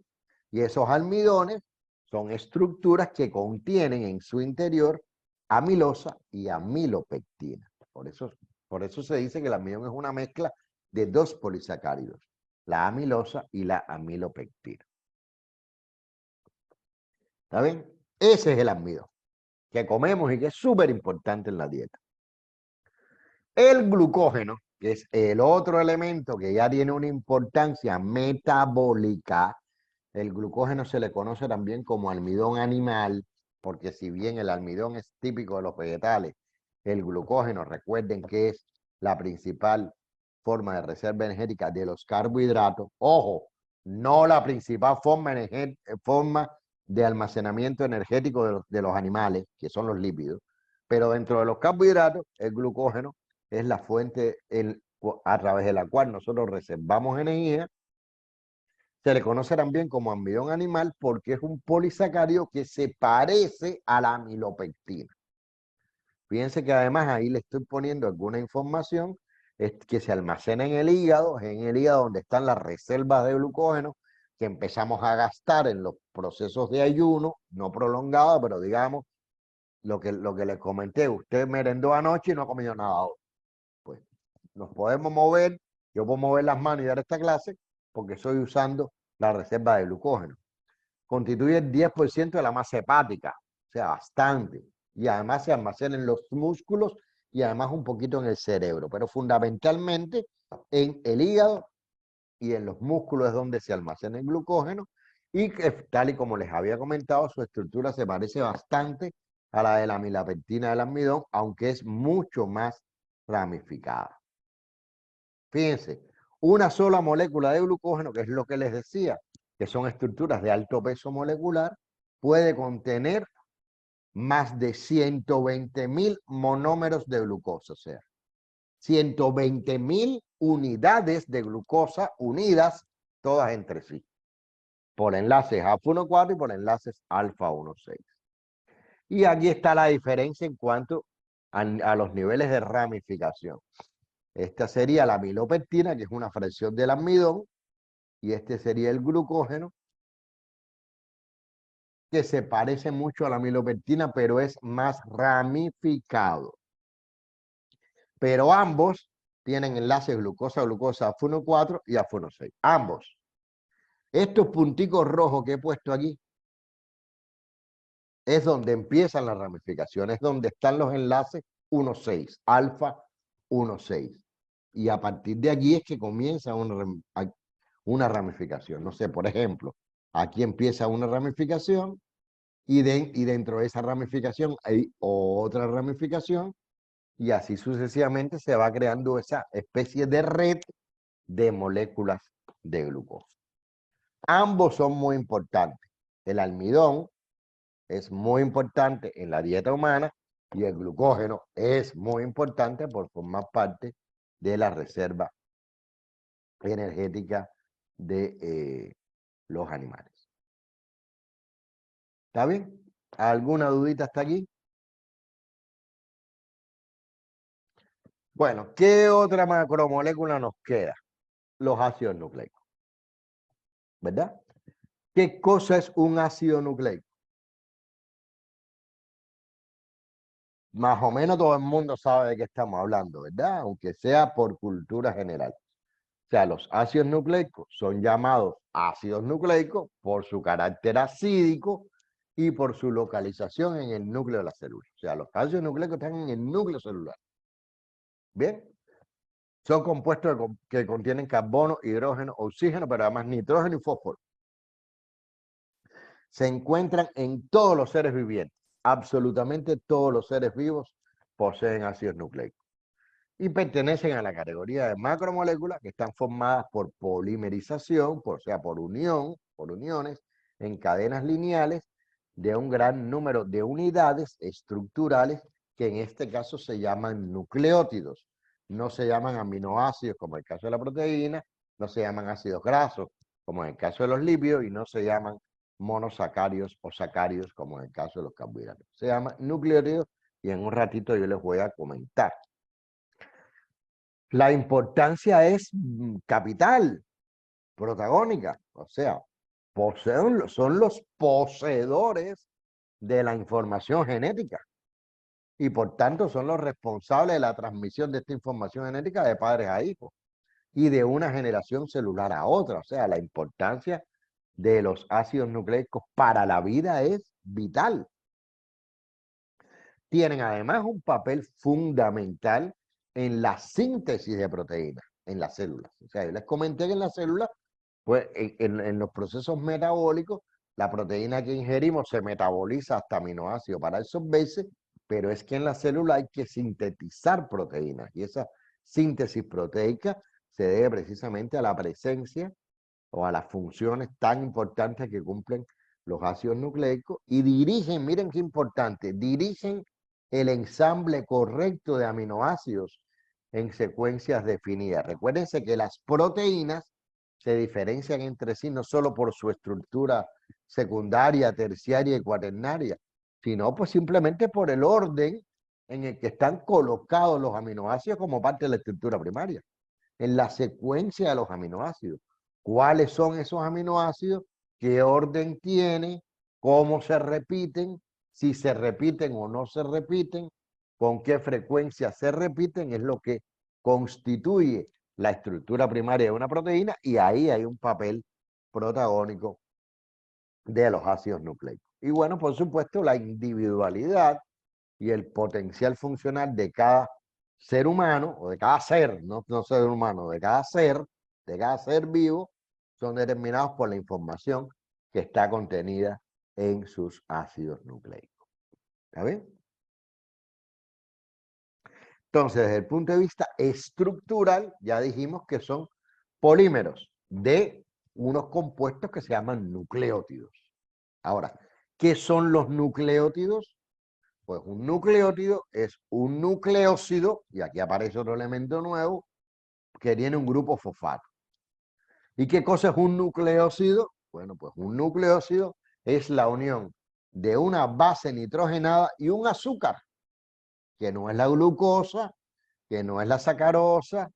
Y esos almidones son estructuras que contienen en su interior amilosa y amilopectina. Por eso se dice que el almidón es una mezcla de dos polisacáridos, la amilosa y la amilopectina. ¿Está bien? Ese es el almidón que comemos y que es súper importante en la dieta. El glucógeno, que es el otro elemento que ya tiene una importancia metabólica. El glucógeno se le conoce también como almidón animal, porque si bien el almidón es típico de los vegetales, el glucógeno, recuerden que es la principal forma de reserva energética de los carbohidratos. Ojo, no la principal forma de almacenamiento energético de los animales, que son los lípidos, pero dentro de los carbohidratos, el glucógeno es la fuente a través de la cual nosotros reservamos energía. Se le conoce también como almidón animal porque es un polisacárido que se parece a la amilopectina. Fíjense que además ahí le estoy poniendo alguna información que se almacena en el hígado donde están las reservas de glucógeno que empezamos a gastar en los procesos de ayuno, no prolongado, pero digamos, lo que les comenté, usted merendó anoche y no ha comido nada hoy. Pues nos podemos mover, yo puedo mover las manos y dar esta clase porque estoy usando la reserva de glucógeno. Constituye el 10% de la masa hepática, o sea, bastante. Y además se almacena en los músculos y además un poquito en el cerebro, pero fundamentalmente en el hígado y en los músculos es donde se almacena el glucógeno y que, tal y como les había comentado, su estructura se parece bastante a la de la amilopectina del almidón, aunque es mucho más ramificada. Fíjense, una sola molécula de glucógeno, que es lo que les decía, que son estructuras de alto peso molecular, puede contener más de 120.000 monómeros de glucosa, o sea, 120.000 unidades de glucosa unidas todas entre sí, por enlaces alfa 1,4 y por enlaces alfa 1,6. Y aquí está la diferencia en cuanto a los niveles de ramificación. Esta sería la amilopectina, que es una fracción del almidón, y este sería el glucógeno, que se parece mucho a la amilopectina, pero es más ramificado. Pero ambos tienen enlaces glucosa-glucosa AF1,4 y AF1,6. Ambos. Estos punticos rojos que he puesto aquí es donde empiezan las ramificaciones, es donde están los enlaces 1,6, alfa 1,6. Y a partir de aquí es que comienza una ramificación. No sé, por ejemplo, aquí empieza una ramificación y dentro de esa ramificación hay otra ramificación y así sucesivamente se va creando esa especie de red de moléculas de glucosa. Ambos son muy importantes. El almidón es muy importante en la dieta humana y el glucógeno es muy importante por formar parte de la reserva energética de los animales. ¿Está bien? ¿Alguna dudita hasta aquí? Bueno, ¿qué otra macromolécula nos queda? Los ácidos nucleicos, ¿verdad? ¿Qué cosa es un ácido nucleico? Más o menos todo el mundo sabe de qué estamos hablando, ¿verdad? Aunque sea por cultura general. O sea, los ácidos nucleicos son llamados ácidos nucleicos por su carácter acídico y por su localización en el núcleo de la célula. O sea, los ácidos nucleicos están en el núcleo celular. ¿Bien? Son compuestos que contienen carbono, hidrógeno, oxígeno, pero además nitrógeno y fósforo. Se encuentran en todos los seres vivientes. Absolutamente todos los seres vivos poseen ácidos nucleicos. Y pertenecen a la categoría de macromoléculas que están formadas por polimerización, o sea, por uniones en cadenas lineales de un gran número de unidades estructurales que en este caso se llaman nucleótidos. No se llaman aminoácidos como en el caso de la proteína, no se llaman ácidos grasos como en el caso de los lípidos y no se llaman monosacáridos o sacáridos como en el caso de los carbohidratos. Se llaman nucleótidos y en un ratito yo les voy a comentar. La importancia es capital, protagónica, o sea, son los poseedores de la información genética y por tanto son los responsables de la transmisión de esta información genética de padres a hijos y de una generación celular a otra. O sea, la importancia de los ácidos nucleicos para la vida es vital. Tienen además un papel fundamental en la síntesis de proteínas en las células. O sea, yo les comenté que en las células, pues en los procesos metabólicos, la proteína que ingerimos se metaboliza hasta aminoácidos para absorberse, pero es que en la célula hay que sintetizar proteínas y esa síntesis proteica se debe precisamente a la presencia o a las funciones tan importantes que cumplen los ácidos nucleicos y dirigen, miren qué importante, dirigen el ensamble correcto de aminoácidos en secuencias definidas. Recuérdense que las proteínas se diferencian entre sí no solo por su estructura secundaria, terciaria y cuaternaria, sino pues simplemente por el orden en el que están colocados los aminoácidos como parte de la estructura primaria, en la secuencia de los aminoácidos. ¿Cuáles son esos aminoácidos? ¿Qué orden tiene? ¿Cómo se repiten? Si se repiten o no se repiten, con qué frecuencia se repiten, es lo que constituye la estructura primaria de una proteína y ahí hay un papel protagónico de los ácidos nucleicos. Y bueno, por supuesto, la individualidad y el potencial funcional de cada ser humano, o de cada ser, no ser humano, de cada ser vivo, son determinados por la información que está contenida en sus ácidos nucleicos. ¿Está bien? Entonces, desde el punto de vista estructural, ya dijimos que son polímeros de unos compuestos que se llaman nucleótidos. Ahora, ¿qué son los nucleótidos? Pues un nucleótido es un nucleósido, y aquí aparece otro elemento nuevo, que tiene un grupo fosfato. ¿Y qué cosa es un nucleósido? Bueno, pues un nucleósido es la unión de una base nitrogenada y un azúcar, que no es la glucosa, que no es la sacarosa,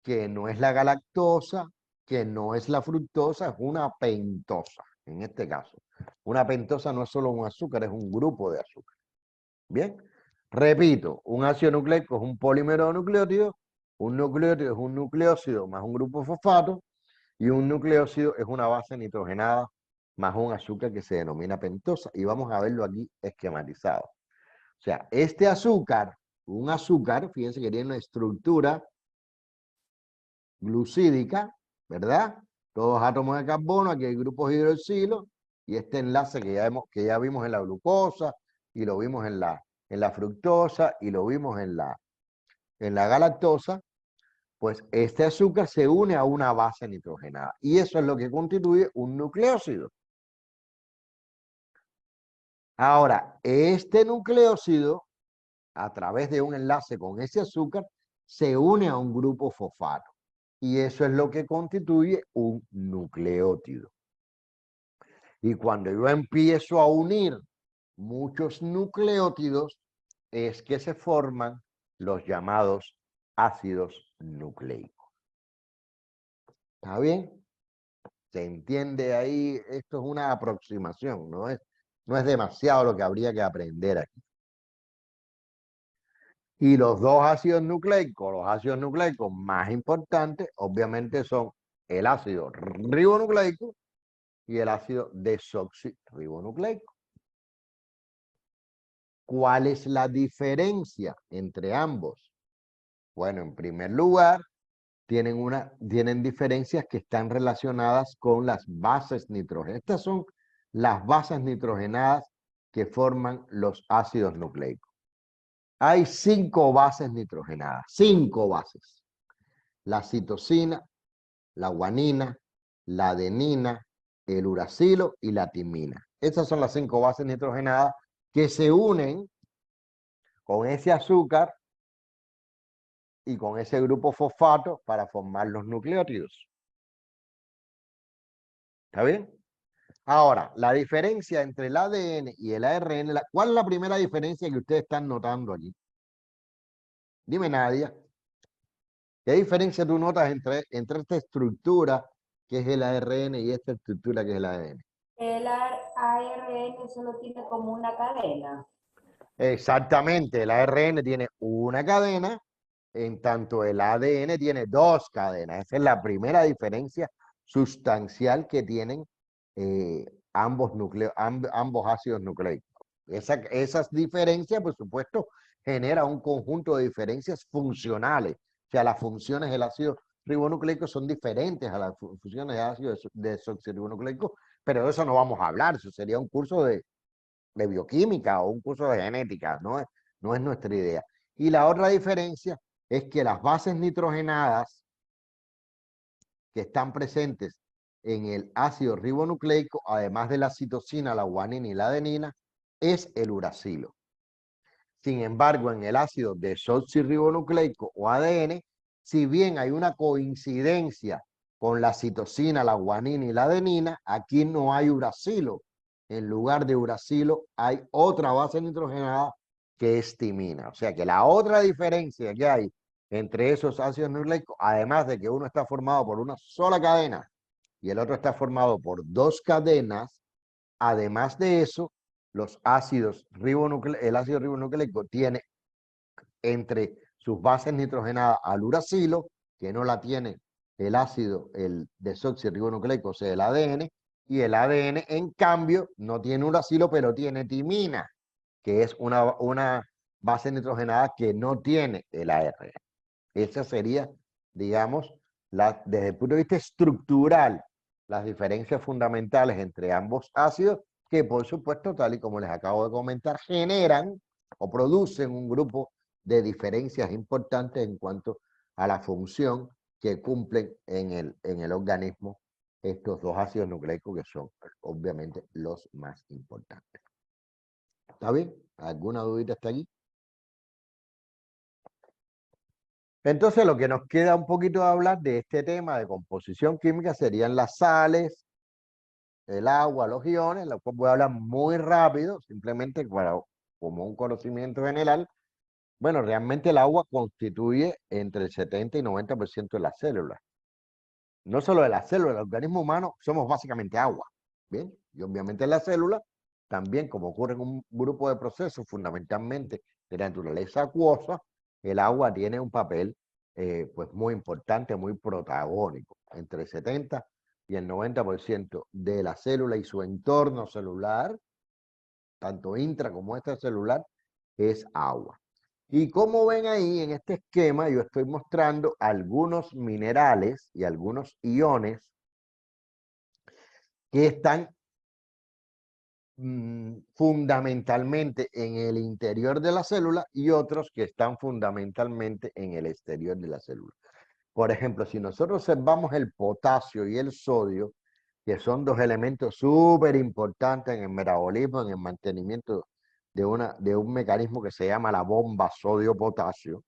que no es la galactosa, que no es la fructosa, es una pentosa, en este caso. Una pentosa no es solo un azúcar, es un grupo de azúcar. Bien, repito, un ácido nucleico es un polímero de nucleótido, un nucleótido es un nucleósido más un grupo fosfato, y un nucleósido es una base nitrogenada más un azúcar que se denomina pentosa. Y vamos a verlo aquí esquematizado. O sea, este azúcar, un azúcar, fíjense que tiene una estructura glucídica, ¿verdad? Todos átomos de carbono, aquí hay grupos hidroxilo, y este enlace que ya vimos en la glucosa, y lo vimos en la fructosa, y lo vimos en la galactosa, pues este azúcar se une a una base nitrogenada. Y eso es lo que constituye un nucleósido. Ahora, este nucleósido, a través de un enlace con ese azúcar, se une a un grupo fosfato. Y eso es lo que constituye un nucleótido. Y cuando yo empiezo a unir muchos nucleótidos, es que se forman los llamados ácidos nucleicos. ¿Está bien? ¿Se entiende ahí? Esto es una aproximación, no es demasiado lo que habría que aprender aquí. Y los dos ácidos nucleicos más importantes, obviamente son el ácido ribonucleico y el ácido desoxirribonucleico. ¿Cuál es la diferencia entre ambos? Bueno, en primer lugar, tienen diferencias que están relacionadas con las bases nitrogenadas. Estas son las bases nitrogenadas que forman los ácidos nucleicos. Hay 5 bases nitrogenadas, 5 bases. La citosina, la guanina, la adenina, el uracilo y la timina. Esas son las 5 bases nitrogenadas que se unen con ese azúcar y con ese grupo fosfato para formar los nucleótidos. ¿Está bien? Ahora, la diferencia entre el ADN y el ARN, ¿cuál es la primera diferencia que ustedes están notando allí? Dime, Nadia. ¿Qué diferencia tú notas entre esta estructura que es el ARN y esta estructura que es el ADN? El ARN solo tiene como una cadena. Exactamente, el ARN tiene una cadena, en tanto el ADN tiene 2 cadenas. Esa es la primera diferencia sustancial que tienen ambos ácidos nucleicos. Esas diferencias, por supuesto, generan un conjunto de diferencias funcionales. O sea, las funciones del ácido ribonucleico son diferentes a las funciones del ácido desoxirribonucleico, pero de eso no vamos a hablar. Eso sería un curso de bioquímica o un curso de genética, no es nuestra idea. Y la otra diferencia es que las bases nitrogenadas que están presentes en el ácido ribonucleico, además de la citosina, la guanina y la adenina, es el uracilo. Sin embargo, en el ácido desoxirribonucleico o ADN, si bien hay una coincidencia con la citosina, la guanina y la adenina, aquí no hay uracilo. En lugar de uracilo hay otra base nitrogenada que es timina. O sea que la otra diferencia que hay entre esos ácidos nucleicos, además de que uno está formado por una sola cadena y el otro está formado por 2 cadenas, además de eso, el ácido ribonucleico tiene entre sus bases nitrogenadas al uracilo, que no la tiene el desoxirribonucleico, o sea, el ADN, y el ADN, en cambio, no tiene uracilo, pero tiene timina, que es una base nitrogenada que no tiene el ARN. Esa sería, digamos, desde el punto de vista estructural, las diferencias fundamentales entre ambos ácidos, que por supuesto, tal y como les acabo de comentar, generan o producen un grupo de diferencias importantes en cuanto a la función que cumplen en el organismo estos dos ácidos nucleicos, que son obviamente los más importantes. ¿Está bien? ¿Alguna dudita hasta aquí? Entonces, lo que nos queda un poquito de hablar de este tema de composición química serían las sales, el agua, los iones, lo cual voy a hablar muy rápido, simplemente como un conocimiento general. Bueno, realmente el agua constituye entre el 70 y 90% de las células. No solo de las células, el organismo humano somos básicamente agua, ¿bien? Y obviamente la célula también, como ocurre en un grupo de procesos fundamentalmente de naturaleza acuosa, el agua tiene un papel pues muy importante, muy protagónico. Entre el 70 y el 90% de la célula y su entorno celular, tanto intra como extracelular, es agua. Y como ven ahí en este esquema, yo estoy mostrando algunos minerales y algunos iones que están fundamentalmente en el interior de la célula y otros que están fundamentalmente en el exterior de la célula. Por ejemplo, si nosotros observamos el potasio y el sodio, que son dos elementos súper importantes en el metabolismo, en el mantenimiento de un mecanismo que se llama la bomba sodio-potasio,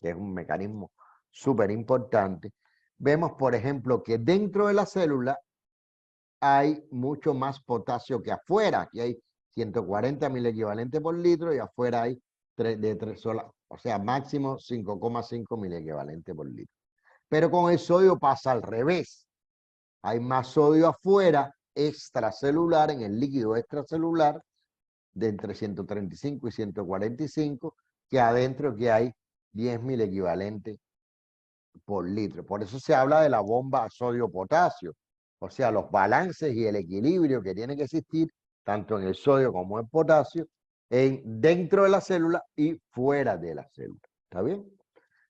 que es un mecanismo súper importante, vemos, por ejemplo, que dentro de la célula hay mucho más potasio que afuera. Aquí hay 140 mil equivalentes por litro y afuera hay o sea, máximo 5,5 mil equivalentes por litro. Pero con el sodio pasa al revés. Hay más sodio afuera, extracelular, en el líquido extracelular, de entre 135 y 145, que adentro que hay 10.000 equivalentes por litro. Por eso se habla de la bomba sodio-potasio. O sea, los balances y el equilibrio que tiene que existir, tanto en el sodio como en el potasio, dentro de la célula y fuera de la célula. ¿Está bien?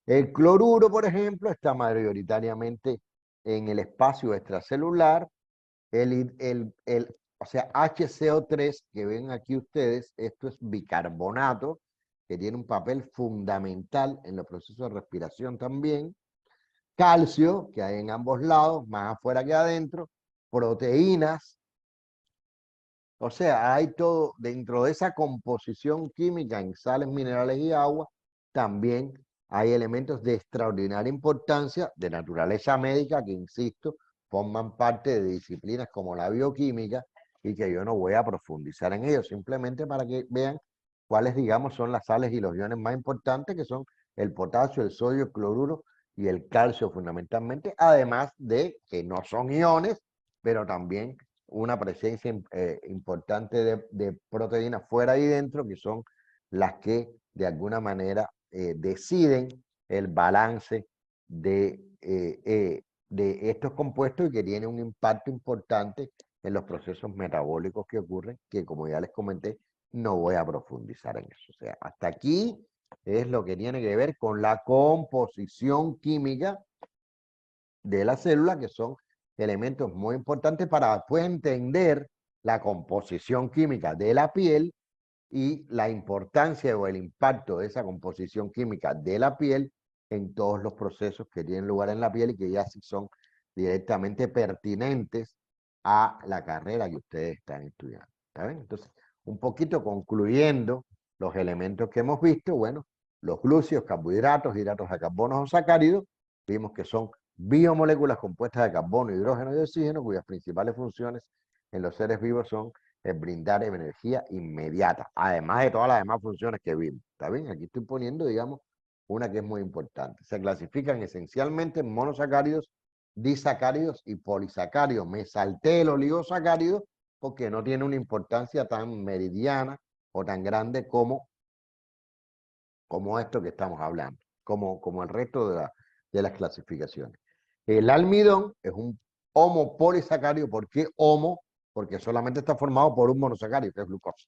El cloruro, por ejemplo, está mayoritariamente en el espacio extracelular. O sea, HCO3 que ven aquí ustedes, esto es bicarbonato, que tiene un papel fundamental en los procesos de respiración también. Calcio, que hay en ambos lados, más afuera que adentro. Proteínas. O sea, hay todo dentro de esa composición química en sales, minerales y agua. También hay elementos de extraordinaria importancia de naturaleza médica que, insisto, forman parte de disciplinas como la bioquímica y que yo no voy a profundizar en ello, simplemente para que vean cuáles, digamos, son las sales y los iones más importantes, que son el potasio, el sodio, el cloruro y el calcio fundamentalmente, además de que no son iones, pero también una presencia importante de proteínas fuera y dentro, que son las que de alguna manera deciden el balance de estos compuestos y que tiene un impacto importante en los procesos metabólicos que ocurren, que como ya les comenté, no voy a profundizar en eso. O sea, hasta aquí es lo que tiene que ver con la composición química de la célula, que son elementos muy importantes para después entender la composición química de la piel y la importancia o el impacto de esa composición química de la piel en todos los procesos que tienen lugar en la piel y que ya sí son directamente pertinentes a la carrera que ustedes están estudiando. ¿Está bien? Entonces, un poquito concluyendo los elementos que hemos visto, bueno, los glúcidos, carbohidratos, hidratos de carbono o sacáridos, vimos que son biomoléculas compuestas de carbono, hidrógeno y oxígeno, cuyas principales funciones en los seres vivos son brindar energía inmediata, además de todas las demás funciones que vimos. ¿Está bien? Aquí estoy poniendo, digamos, una que es muy importante. Se clasifican esencialmente en monosacáridos, disacáridos y polisacáridos. Me salté el oligosacárido porque no tiene una importancia tan meridiana o tan grande como esto que estamos hablando, como el resto de las clasificaciones. El almidón es un homopolisacárido. ¿Por qué homo? Porque solamente está formado por un monosacárido, que es glucosa.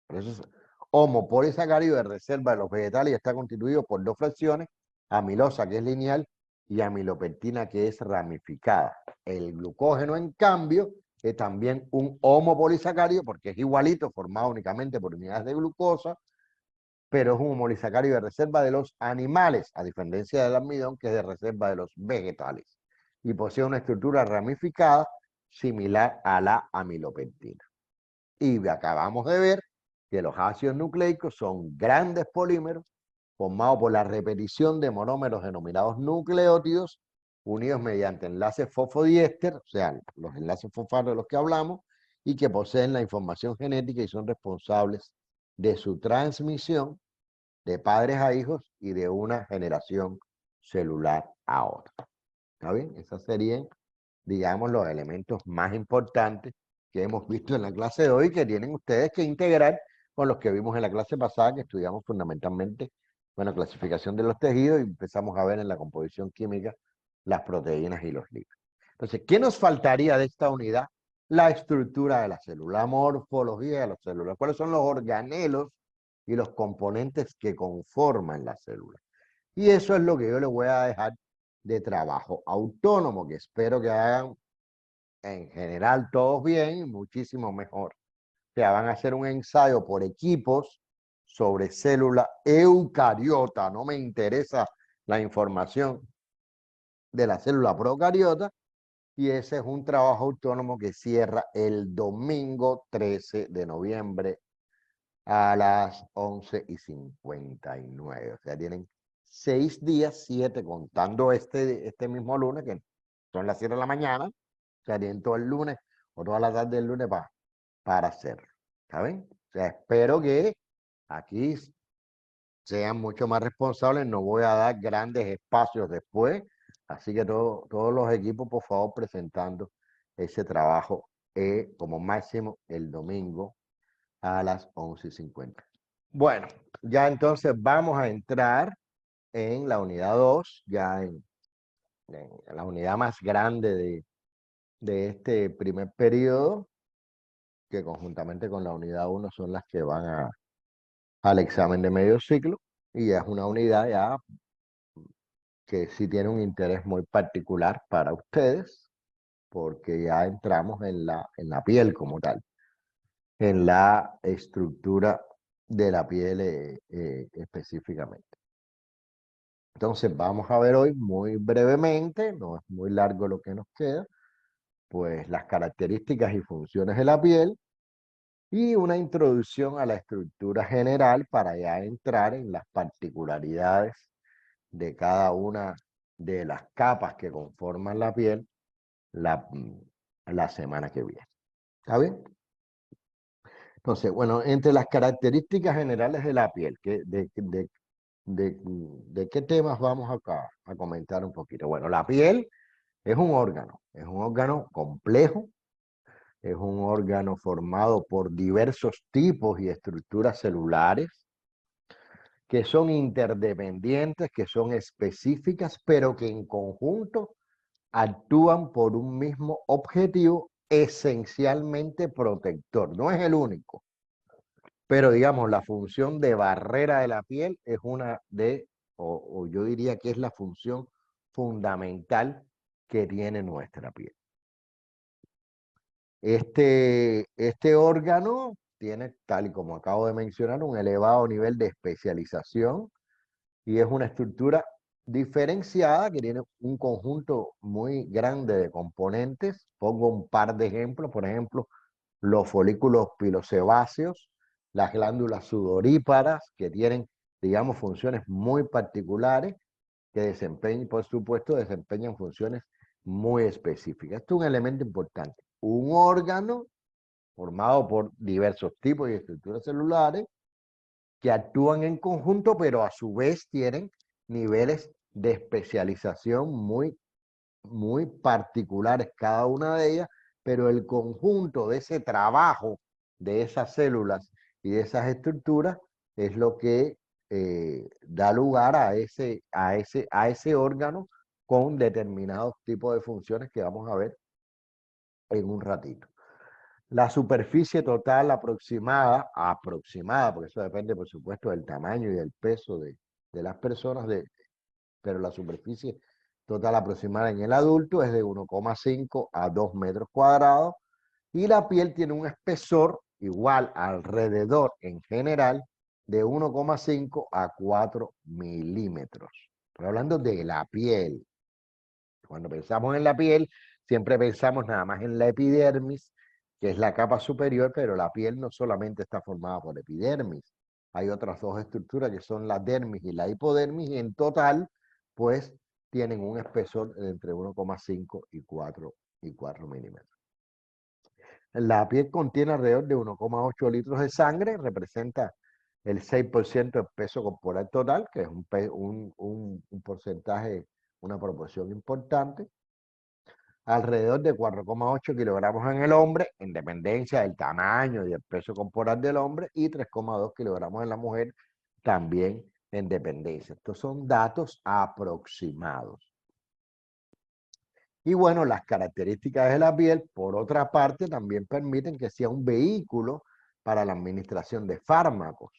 Por eso es homopolisacárido de reserva de los vegetales y está constituido por dos fracciones, amilosa, que es lineal, y amilopectina, que es ramificada. El glucógeno, en cambio, es también un homopolisacárido porque es igualito, formado únicamente por unidades de glucosa, pero es un homopolisacárido de reserva de los animales, a diferencia del almidón, que es de reserva de los vegetales, y posee una estructura ramificada similar a la amilopectina. Y acabamos de ver que los ácidos nucleicos son grandes polímeros formados por la repetición de monómeros denominados nucleótidos, unidos mediante enlaces fosfodiéster, o sea, los enlaces fosfatos de los que hablamos, y que poseen la información genética y son responsables de su transmisión de padres a hijos y de una generación celular a otra. ¿Está bien? Esos serían, digamos, los elementos más importantes que hemos visto en la clase de hoy, que tienen ustedes que integrar con los que vimos en la clase pasada, que estudiamos fundamentalmente, bueno, clasificación de los tejidos y empezamos a ver en la composición química las proteínas y los lípidos. Entonces, ¿qué nos faltaría de esta unidad? La estructura de la célula, la morfología de la célula, cuáles son los organelos y los componentes que conforman la célula. Y eso es lo que yo les voy a dejar de trabajo autónomo, que espero que hagan en general todos bien y muchísimo mejor. O sea, van a hacer un ensayo por equipos sobre célula eucariota. No me interesa la información de la célula procariota. Y ese es un trabajo autónomo que cierra el domingo 13 de noviembre a las 11:59. O sea, tienen 6 días, 7 contando este mismo lunes, que son las 7 de la mañana, O sea, tienen todo el lunes o toda la tarde del lunes para hacerlo. ¿Saben? O sea, espero que aquí sean mucho más responsables. No voy a dar grandes espacios después. Así que todos los equipos, por favor, presentando ese trabajo como máximo el domingo a las 11:50. Bueno, ya entonces vamos a entrar en la unidad 2, ya en la unidad más grande de este primer periodo, que conjuntamente con la unidad 1 son las que van al examen de medio ciclo, y ya es una unidad ya que sí tiene un interés muy particular para ustedes, porque ya entramos en la piel como tal, en la estructura de la piel específicamente. Entonces vamos a ver hoy muy brevemente, no es muy largo lo que nos queda, pues las características y funciones de la piel y una introducción a la estructura general para ya entrar en las particularidades de cada una de las capas que conforman la piel la semana que viene. ¿Está bien? Entonces, bueno, entre las características generales de la piel, ¿de qué temas vamos acá a comentar un poquito? Bueno, la piel es un órgano complejo, es un órgano formado por diversos tipos y estructuras celulares que son interdependientes, que son específicas, pero que en conjunto actúan por un mismo objetivo esencialmente protector. No es el único, pero digamos, la función de barrera de la piel es una o yo diría que es la función fundamental que tiene nuestra piel. Este órgano tiene, tal y como acabo de mencionar, un elevado nivel de especialización y es una estructura diferenciada que tiene un conjunto muy grande de componentes. Pongo un par de ejemplos, por ejemplo, los folículos pilosebáceos, las glándulas sudoríparas, que tienen, digamos, funciones muy particulares, que desempeñan, por supuesto, desempeñan funciones muy específicas. Esto es un elemento importante. Un órgano formado por diversos tipos y estructuras celulares que actúan en conjunto, pero a su vez tienen niveles de especialización muy particulares cada una de ellas, pero el conjunto de ese trabajo de esas células y de esas estructuras es lo que da lugar a ese órgano con determinados tipos de funciones que vamos a ver en un ratito. La superficie total aproximada, porque eso depende, por supuesto, del tamaño y del peso de las personas, pero la superficie total aproximada en el adulto es de 1,5 a 2 metros cuadrados y la piel tiene un espesor igual alrededor en general de 1,5 a 4 milímetros. Estoy hablando de la piel. Cuando pensamos en la piel, siempre pensamos nada más en la epidermis, que es la capa superior, pero la piel no solamente está formada por epidermis. Hay otras dos estructuras que son la dermis y la hipodermis, y en total, pues, tienen un espesor de entre 1,5 y 4 milímetros. La piel contiene alrededor de 1,8 litros de sangre, representa el 6% del peso corporal total, que es un porcentaje, una proporción importante. Alrededor de 4,8 kilogramos en el hombre, en dependencia del tamaño y del peso corporal del hombre, y 3,2 kilogramos en la mujer, también en dependencia. Estos son datos aproximados. Y bueno, las características de la piel, por otra parte, también permiten que sea un vehículo para la administración de fármacos.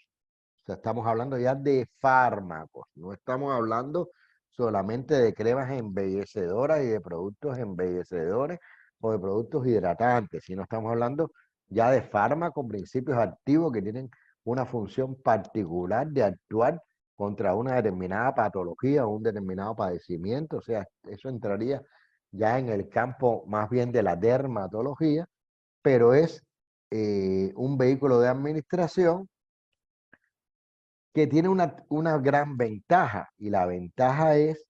O sea, estamos hablando ya de fármacos, no estamos hablando solamente de cremas embellecedoras y de productos embellecedores o de productos hidratantes, sino estamos hablando ya de fármacos, principios activos que tienen una función particular de actuar contra una determinada patología o un determinado padecimiento. O sea, eso entraría ya en el campo más bien de la dermatología, pero es un vehículo de administración que tiene una gran ventaja, y la ventaja es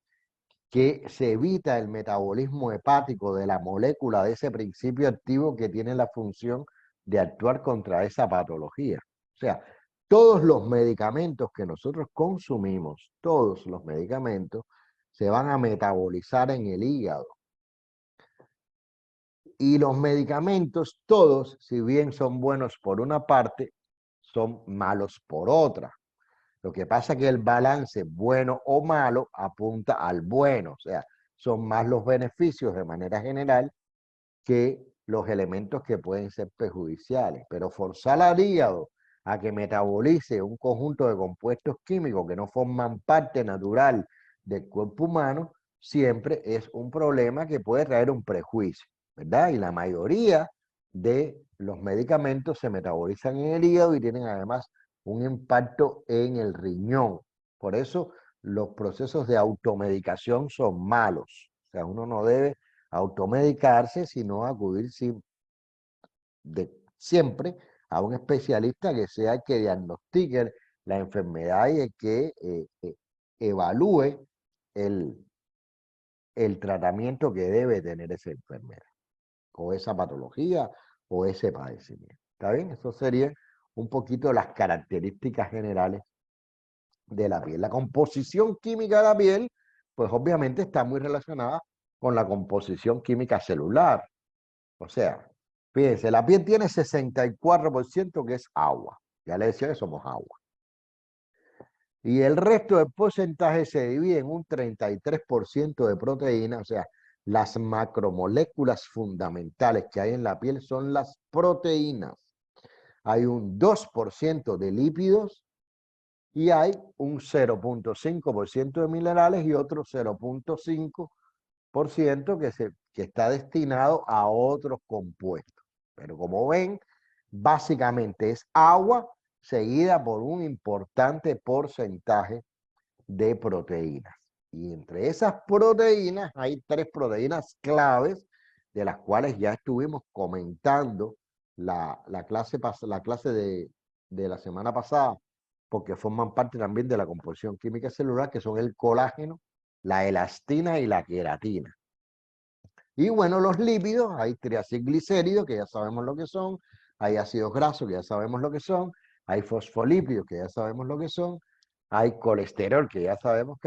que se evita el metabolismo hepático de la molécula de ese principio activo que tiene la función de actuar contra esa patología. O sea, todos los medicamentos que nosotros consumimos, todos los medicamentos, se van a metabolizar en el hígado. Y los medicamentos, todos, si bien son buenos por una parte, son malos por otra. Lo que pasa es que el balance bueno o malo apunta al bueno, o sea, son más los beneficios de manera general que los elementos que pueden ser perjudiciales. Pero forzar al hígado a que metabolice un conjunto de compuestos químicos que no forman parte natural del cuerpo humano, siempre es un problema que puede traer un prejuicio, ¿verdad? Y la mayoría de los medicamentos se metabolizan en el hígado y tienen además un impacto en el riñón. Por eso los procesos de automedicación son malos. O sea, uno no debe automedicarse, sino acudir siempre a un especialista que sea el que diagnostique la enfermedad y el que evalúe el tratamiento que debe tener esa enfermedad, o esa patología, o ese padecimiento. ¿Está bien? Eso sería un poquito las características generales de la piel. La composición química de la piel, pues obviamente está muy relacionada con la composición química celular. O sea, fíjense, la piel tiene 64% que es agua. Ya le decía que somos agua. Y el resto del porcentaje se divide en un 33% de proteína, o sea, las macromoléculas fundamentales que hay en la piel son las proteínas. Hay un 2% de lípidos y hay un 0.5% de minerales y otro 0.5% que está destinado a otros compuestos. Pero como ven, básicamente es agua seguida por un importante porcentaje de proteínas. Y entre esas proteínas hay 3 proteínas claves de las cuales ya estuvimos comentando la clase de la semana pasada, porque forman parte también de la composición química celular, que son el colágeno, la elastina y la queratina. Y bueno, los lípidos, hay triacilglicéridos, que ya sabemos lo que son, hay ácidos grasos, que ya sabemos lo que son, hay fosfolípidos, que ya sabemos lo que son, hay colesterol, que ya sabemos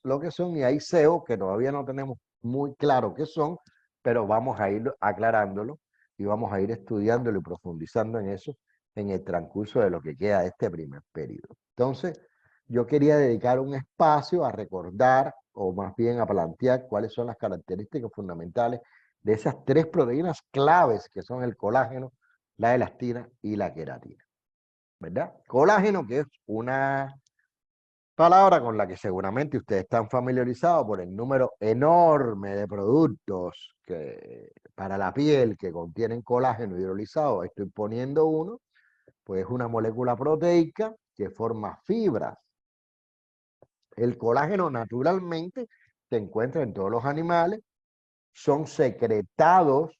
lo que son, y hay CO, que todavía no tenemos muy claro qué son, pero vamos a ir aclarándolo y vamos a ir estudiándolo y profundizando en eso en el transcurso de lo que queda de este primer periodo. Entonces, yo quería dedicar un espacio a recordar, o más bien a plantear cuáles son las características fundamentales de esas 3 proteínas claves que son el colágeno, la elastina y la queratina. ¿Verdad? Colágeno, que es una palabra con la que seguramente ustedes están familiarizados por el número enorme de productos para la piel que contienen colágeno hidrolizado. Estoy poniendo uno, pues es una molécula proteica que forma fibras. El colágeno naturalmente se encuentra en todos los animales, son secretados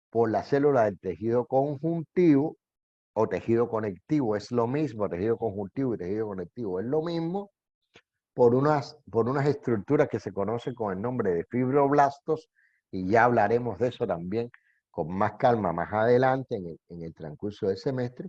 por la célula del tejido conjuntivo o tejido conectivo, es lo mismo, tejido conjuntivo y tejido conectivo es lo mismo, por unas estructuras que se conocen con el nombre de fibroblastos, y ya hablaremos de eso también con más calma más adelante en el transcurso del semestre.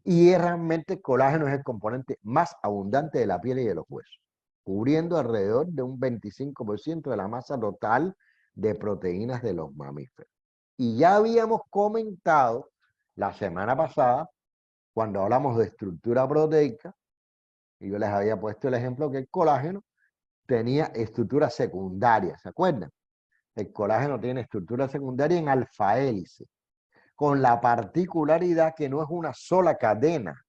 Y realmente el colágeno es el componente más abundante de la piel y de los huesos, cubriendo alrededor de un 25% de la masa total de proteínas de los mamíferos. Y ya habíamos comentado la semana pasada, cuando hablamos de estructura proteica, y yo les había puesto el ejemplo que el colágeno tenía estructura secundaria, ¿se acuerdan? El colágeno tiene estructura secundaria en alfa-hélice, con la particularidad que no es una sola cadena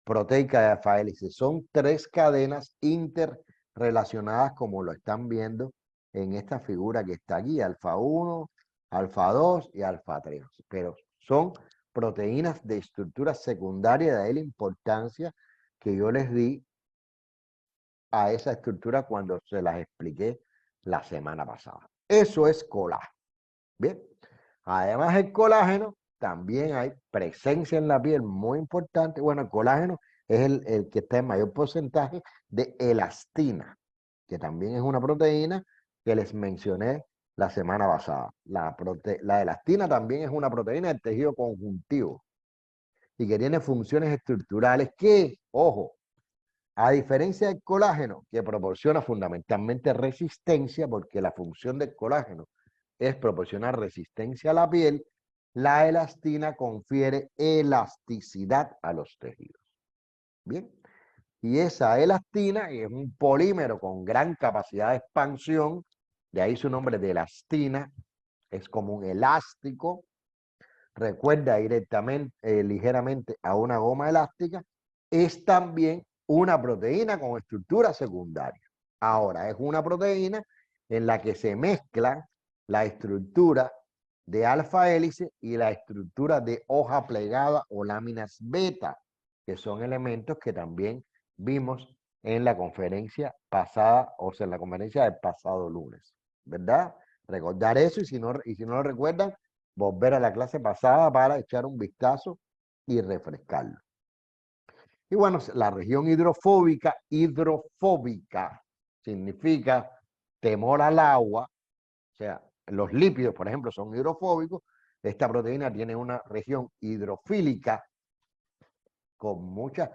proteica de alfa-hélice, son 3 cadenas interrelacionadas como lo están viendo en esta figura que está aquí, alfa 1, alfa 2 y alfa 3, pero son proteínas de estructura secundaria, de ahí la importancia que yo les di a esa estructura cuando se las expliqué la semana pasada. Eso es colágeno. Bien, además el colágeno, también hay presencia en la piel muy importante. Bueno, el colágeno es el que está en mayor porcentaje de elastina, que también es una proteína que les mencioné la semana pasada. La elastina también es una proteína del tejido conjuntivo y que tiene funciones estructurales que, ojo, a diferencia del colágeno, que proporciona fundamentalmente resistencia, porque la función del colágeno es proporcionar resistencia a la piel, la elastina confiere elasticidad a los tejidos. Bien, y esa elastina es un polímero con gran capacidad de expansión, de ahí su nombre de elastina, es como un elástico, recuerda directamente, ligeramente a una goma elástica, es también una proteína con estructura secundaria. Ahora, es una proteína en la que se mezcla la estructura de alfa hélice y la estructura de hoja plegada o láminas beta, que son elementos que también vimos en la conferencia pasada, o sea, en la conferencia del pasado lunes, ¿verdad? Recordar eso y si no lo recuerdan, volver a la clase pasada para echar un vistazo y refrescarlo. Y bueno, la región hidrofóbica significa temor al agua, o sea, los lípidos, por ejemplo, son hidrofóbicos. Esta proteína tiene una región hidrofílica con mucha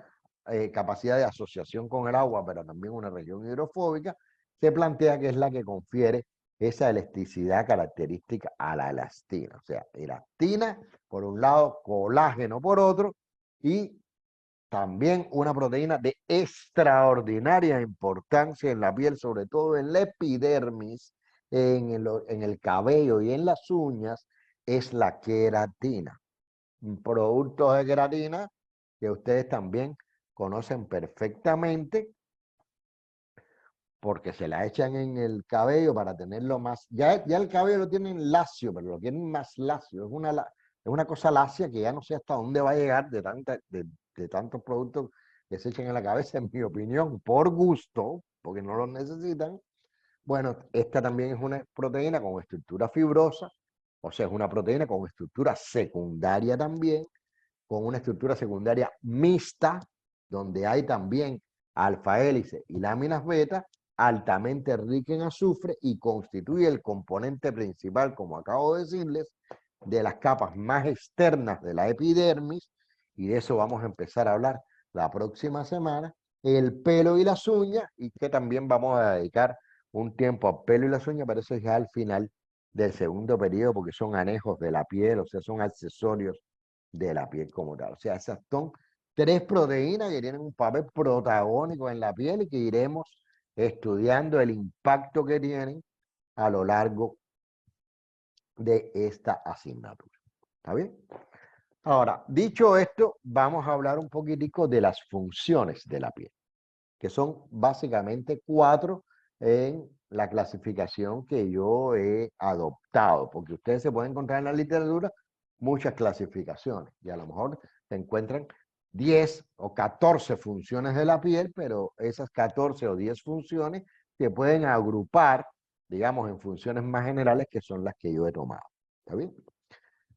capacidad de asociación con el agua, pero también una región hidrofóbica. Se plantea que es la que confiere esa elasticidad característica a la elastina. O sea, elastina por un lado, colágeno por otro, y también una proteína de extraordinaria importancia en la piel, sobre todo en la epidermis, en el cabello y en las uñas, es la queratina. Productos de queratina que ustedes también conocen perfectamente, porque se la echan en el cabello para tenerlo más, ya el cabello lo tienen lacio, pero lo quieren más lacio, es una cosa lacia que ya no sé hasta dónde va a llegar de tantos productos que se echan en la cabeza, en mi opinión, por gusto, porque no los necesitan. Bueno, esta también es una proteína con estructura fibrosa, o sea, es una proteína con estructura secundaria también, con una estructura secundaria mixta, donde hay también alfa hélice y láminas beta, altamente rica en azufre y constituye el componente principal, como acabo de decirles, de las capas más externas de la epidermis, y de eso vamos a empezar a hablar la próxima semana, el pelo y las uñas, y que también vamos a dedicar un tiempo al pelo y las uñas, pero eso es ya al final del segundo periodo, porque son anejos de la piel, o sea, son accesorios de la piel como tal. O sea, esas son tres proteínas que tienen un papel protagónico en la piel y que iremos estudiando el impacto que tienen a lo largo de esta asignatura. ¿Está bien? Ahora, dicho esto, vamos a hablar un poquitico de las funciones de la piel, que son básicamente 4 en la clasificación que yo he adoptado, porque ustedes se pueden encontrar en la literatura muchas clasificaciones y a lo mejor se encuentran 10 o 14 funciones de la piel, pero esas 14 o 10 funciones se pueden agrupar, digamos, en funciones más generales que son las que yo he tomado. ¿Está bien?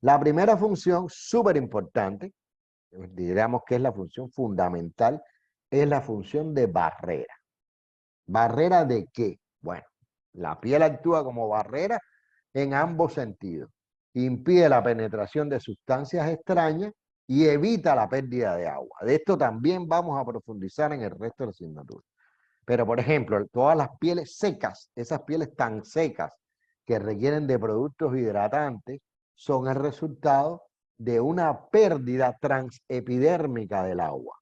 La primera función, súper importante, diríamos que es la función fundamental, es la función de barrera. ¿Barrera de qué? Bueno, la piel actúa como barrera en ambos sentidos. Impide la penetración de sustancias extrañas y evita la pérdida de agua. De esto también vamos a profundizar en el resto de la asignatura. Pero, por ejemplo, todas las pieles secas, esas pieles tan secas que requieren de productos hidratantes, son el resultado de una pérdida transepidérmica del agua.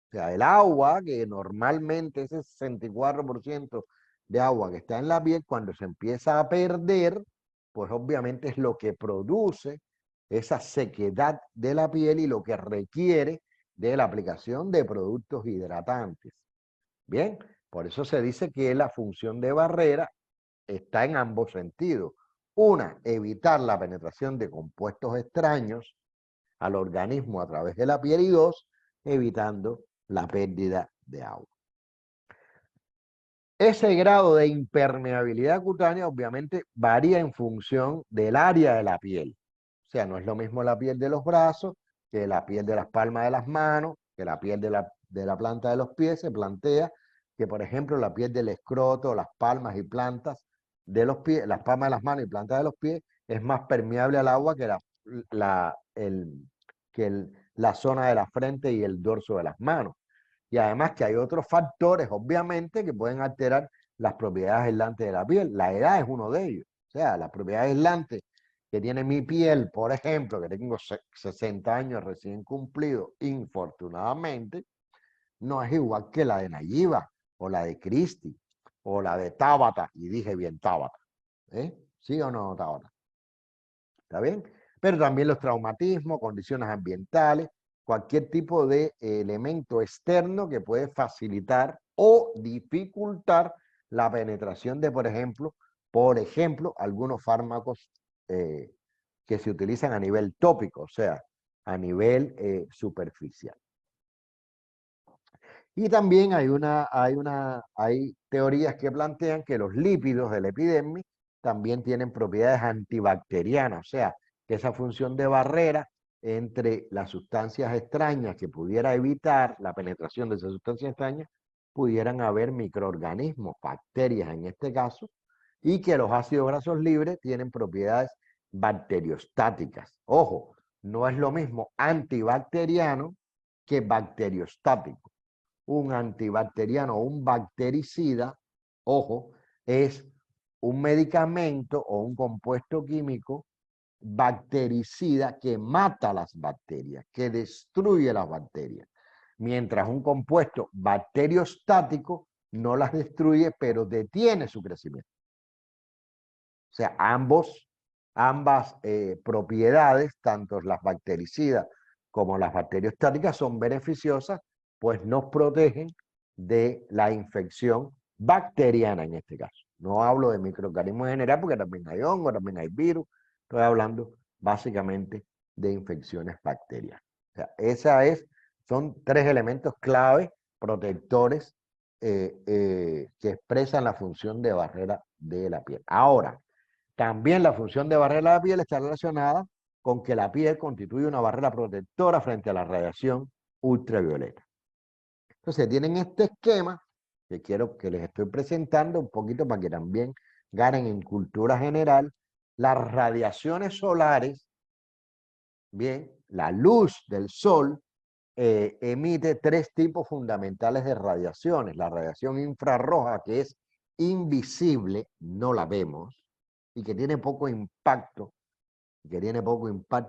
O sea, el agua, que normalmente ese 64% de agua que está en la piel, cuando se empieza a perder, pues obviamente es lo que produce esa sequedad de la piel y lo que requiere de la aplicación de productos hidratantes. Bien, por eso se dice que la función de barrera está en ambos sentidos. Una, evitar la penetración de compuestos extraños al organismo a través de la piel, y dos, evitando la pérdida de agua. Ese grado de impermeabilidad cutánea obviamente varía en función del área de la piel. O sea, no es lo mismo la piel de los brazos que la piel de las palmas de las manos, que la piel de la planta de los pies. Se plantea que, por ejemplo, la piel del escroto, las palmas y plantas de los pies, las palmas de las manos y plantas de los pies, es más permeable al agua que la zona de la frente y el dorso de las manos. Y además que hay otros factores, obviamente, que pueden alterar las propiedades aislantes de la piel. La edad es uno de ellos. O sea, las propiedades aislantes que tiene mi piel, por ejemplo, que tengo 60 años recién cumplidos, infortunadamente, no es igual que la de Nayiba, o la de Cristi, o la de Tabata, y dije bien Tabata. ¿Sí o no, Tabata? ¿Está bien? Pero también los traumatismos, condiciones ambientales, cualquier tipo de elemento externo que puede facilitar o dificultar la penetración de, por ejemplo, algunos fármacos que se utilizan a nivel tópico, o sea, a nivel superficial. Y también hay teorías que plantean que los lípidos del epidermis también tienen propiedades antibacterianas, o sea, que esa función de barrera entre las sustancias extrañas que pudiera evitar la penetración de esas sustancias extrañas, pudieran haber microorganismos, bacterias en este caso, y que los ácidos grasos libres tienen propiedades bacteriostáticas. Ojo, no es lo mismo antibacteriano que bacteriostático. Un antibacteriano o un bactericida, ojo, es un medicamento o un compuesto químico bactericida que mata las bacterias, que destruye las bacterias. Mientras un compuesto bacteriostático no las destruye, pero detiene su crecimiento. O sea, ambas propiedades, tanto las bactericidas como las bacteriostáticas, son beneficiosas, pues nos protegen de la infección bacteriana en este caso. No hablo de microorganismos en general, porque también hay hongos, también hay virus. Estoy hablando básicamente de infecciones bacterianas. O sea, son tres elementos clave protectores que expresan la función de barrera de la piel. Ahora, también la función de barrera de la piel está relacionada con que la piel constituye una barrera protectora frente a la radiación ultravioleta. Entonces tienen este esquema que quiero que les estoy presentando un poquito para que también ganen en cultura general. Las radiaciones solares, bien, la luz del sol emite tres tipos fundamentales de radiaciones. La radiación infrarroja, que es invisible, no la vemos, y que tiene poco impacto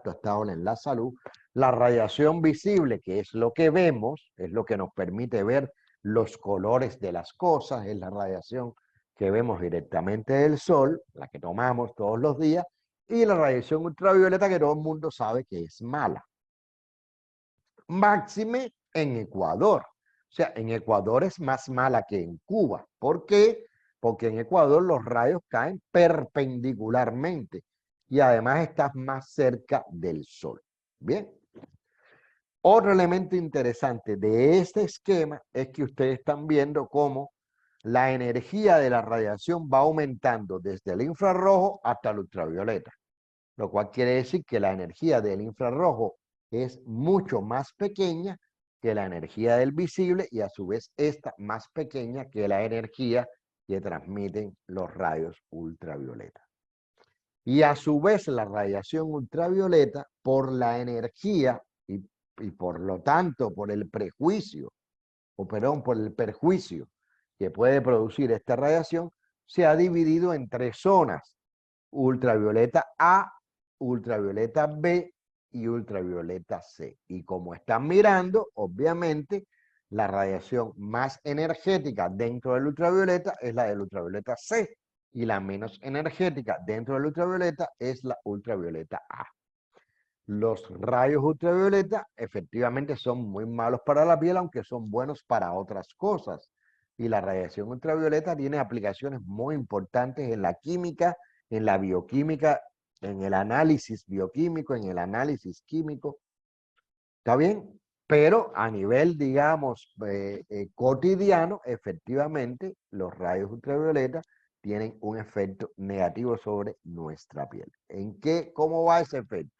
hasta ahora en la salud. La radiación visible, que es lo que vemos, es lo que nos permite ver los colores de las cosas, es la radiación que vemos directamente del sol, la que tomamos todos los días, y la radiación ultravioleta, que todo el mundo sabe que es mala. Máxime en Ecuador. O sea, en Ecuador es más mala que en Cuba. ¿Por qué? Porque en Ecuador los rayos caen perpendicularmente y además estás más cerca del sol. Bien. Otro elemento interesante de este esquema es que ustedes están viendo cómo la energía de la radiación va aumentando desde el infrarrojo hasta el ultravioleta, lo cual quiere decir que la energía del infrarrojo es mucho más pequeña que la energía del visible y a su vez esta más pequeña que la energía que transmiten los rayos ultravioleta. Y a su vez la radiación ultravioleta, por la energía y por lo tanto por el prejuicio, o perdón, por el perjuicio que puede producir esta radiación, se ha dividido en tres zonas: ultravioleta A, ultravioleta B y ultravioleta C. Y como están mirando, obviamente, la radiación más energética dentro del ultravioleta es la del ultravioleta C y la menos energética dentro del ultravioleta es la ultravioleta A. Los rayos ultravioleta efectivamente son muy malos para la piel, aunque son buenos para otras cosas. Y la radiación ultravioleta tiene aplicaciones muy importantes en la química, en la bioquímica, en el análisis bioquímico, en el análisis químico. ¿Está bien? Pero a nivel, digamos, cotidiano, efectivamente, los rayos ultravioleta tienen un efecto negativo sobre nuestra piel. ¿En qué? ¿Cómo va ese efecto?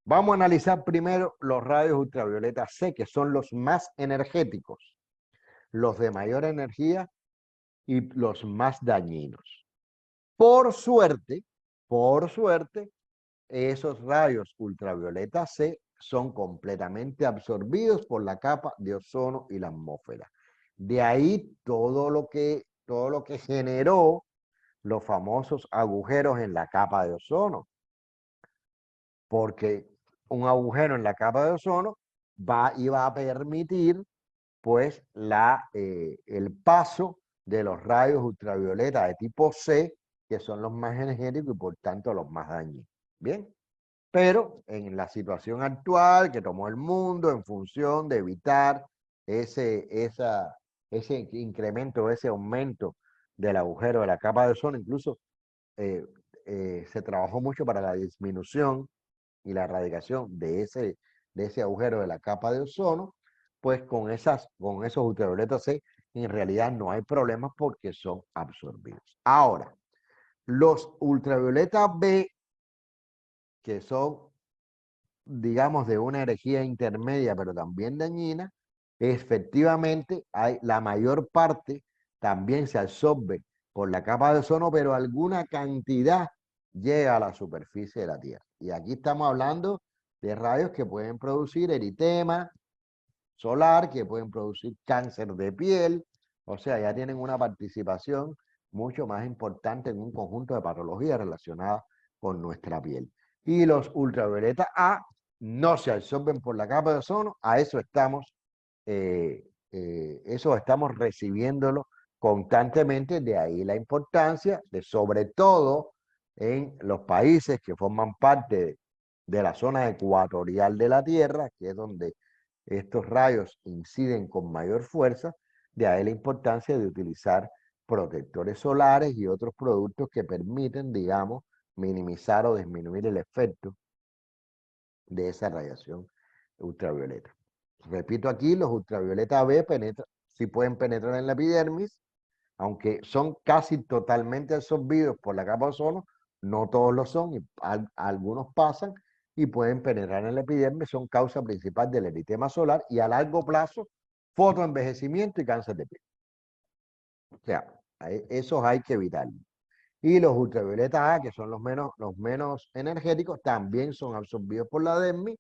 Vamos a analizar primero los rayos ultravioleta C, que son los más energéticos. los de mayor energía y los más dañinos. Por suerte, esos rayos ultravioleta C son completamente absorbidos por la capa de ozono y la atmósfera. De ahí todo lo que generó los famosos agujeros en la capa de ozono, porque un agujero en la capa de ozono iba a permitir pues el paso de los rayos ultravioleta de tipo C, que son los más energéticos y por tanto los más dañinos. Bien, pero en la situación actual que tomó el mundo en función de evitar ese incremento, ese aumento del agujero de la capa de ozono, incluso se trabajó mucho para la disminución y la erradicación de ese agujero de la capa de ozono, pues con esos ultravioletas C en realidad no hay problemas porque son absorbidos. Ahora, los ultravioletas B, que son, digamos, de una energía intermedia, pero también dañina, efectivamente la mayor parte también se absorbe por la capa de ozono, pero alguna cantidad llega a la superficie de la Tierra. Y aquí estamos hablando de rayos que pueden producir eritema solar, que pueden producir cáncer de piel, o sea, ya tienen una participación mucho más importante en un conjunto de patologías relacionadas con nuestra piel. Y los ultravioleta A no se absorben por la capa de ozono, a eso estamos recibiéndolo constantemente, de ahí la importancia de, sobre todo en los países que forman parte de la zona ecuatorial de la Tierra, que es donde estos rayos inciden con mayor fuerza, de ahí la importancia de utilizar protectores solares y otros productos que permiten, digamos, minimizar o disminuir el efecto de esa radiación ultravioleta. Repito aquí, los ultravioleta B sí pueden penetrar en la epidermis, aunque son casi totalmente absorbidos por la capa de ozono, no todos lo son, y algunos pasan y pueden penetrar en la epidermis, son causa principal del eritema solar y a largo plazo, fotoenvejecimiento y cáncer de piel. O sea, esos hay que evitarlos. Y los ultravioleta A, que son los menos energéticos, también son absorbidos por la dermis,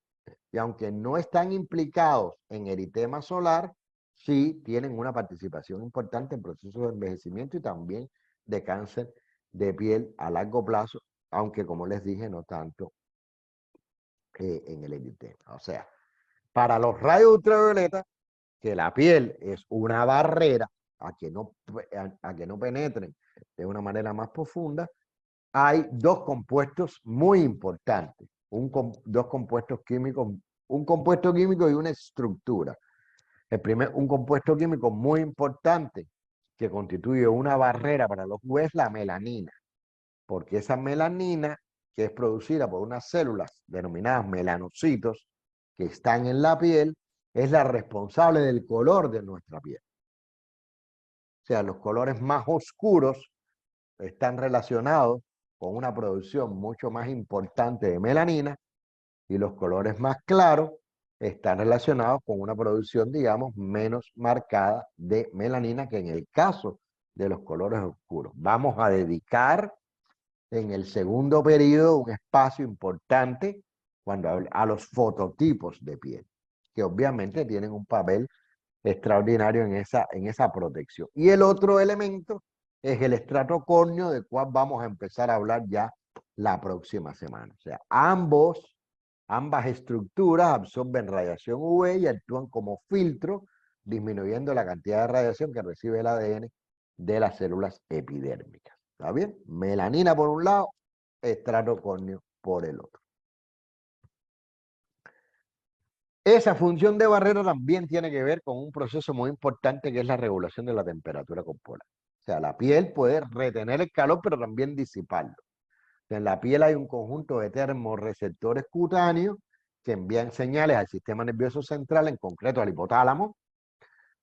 y aunque no están implicados en eritema solar, sí tienen una participación importante en procesos de envejecimiento y también de cáncer de piel a largo plazo, aunque como les dije, no tanto en el eritema. O sea, para los rayos ultravioleta, que la piel es una barrera a que no penetren de una manera más profunda, hay dos compuestos muy importantes, dos compuestos químicos, un compuesto químico y una estructura. Un compuesto químico muy importante que constituye una barrera para los UV es la melanina, porque esa melanina, que es producida por unas células denominadas melanocitos que están en la piel, es la responsable del color de nuestra piel. O sea, los colores más oscuros están relacionados con una producción mucho más importante de melanina y los colores más claros están relacionados con una producción, digamos, menos marcada de melanina que en el caso de los colores oscuros. Vamos a dedicar en el segundo periodo un espacio importante a los fototipos de piel, que obviamente tienen un papel extraordinario en esa protección. Y el otro elemento es el estrato córneo, del cual vamos a empezar a hablar ya la próxima semana. O sea, ambas estructuras absorben radiación UV y actúan como filtro, disminuyendo la cantidad de radiación que recibe el ADN de las células epidérmicas. ¿Está bien? Melanina por un lado, estrato córneo por el otro. Esa función de barrera también tiene que ver con un proceso muy importante que es la regulación de la temperatura corporal. O sea, la piel puede retener el calor, pero también disiparlo. En la piel hay un conjunto de termorreceptores cutáneos que envían señales al sistema nervioso central, en concreto al hipotálamo,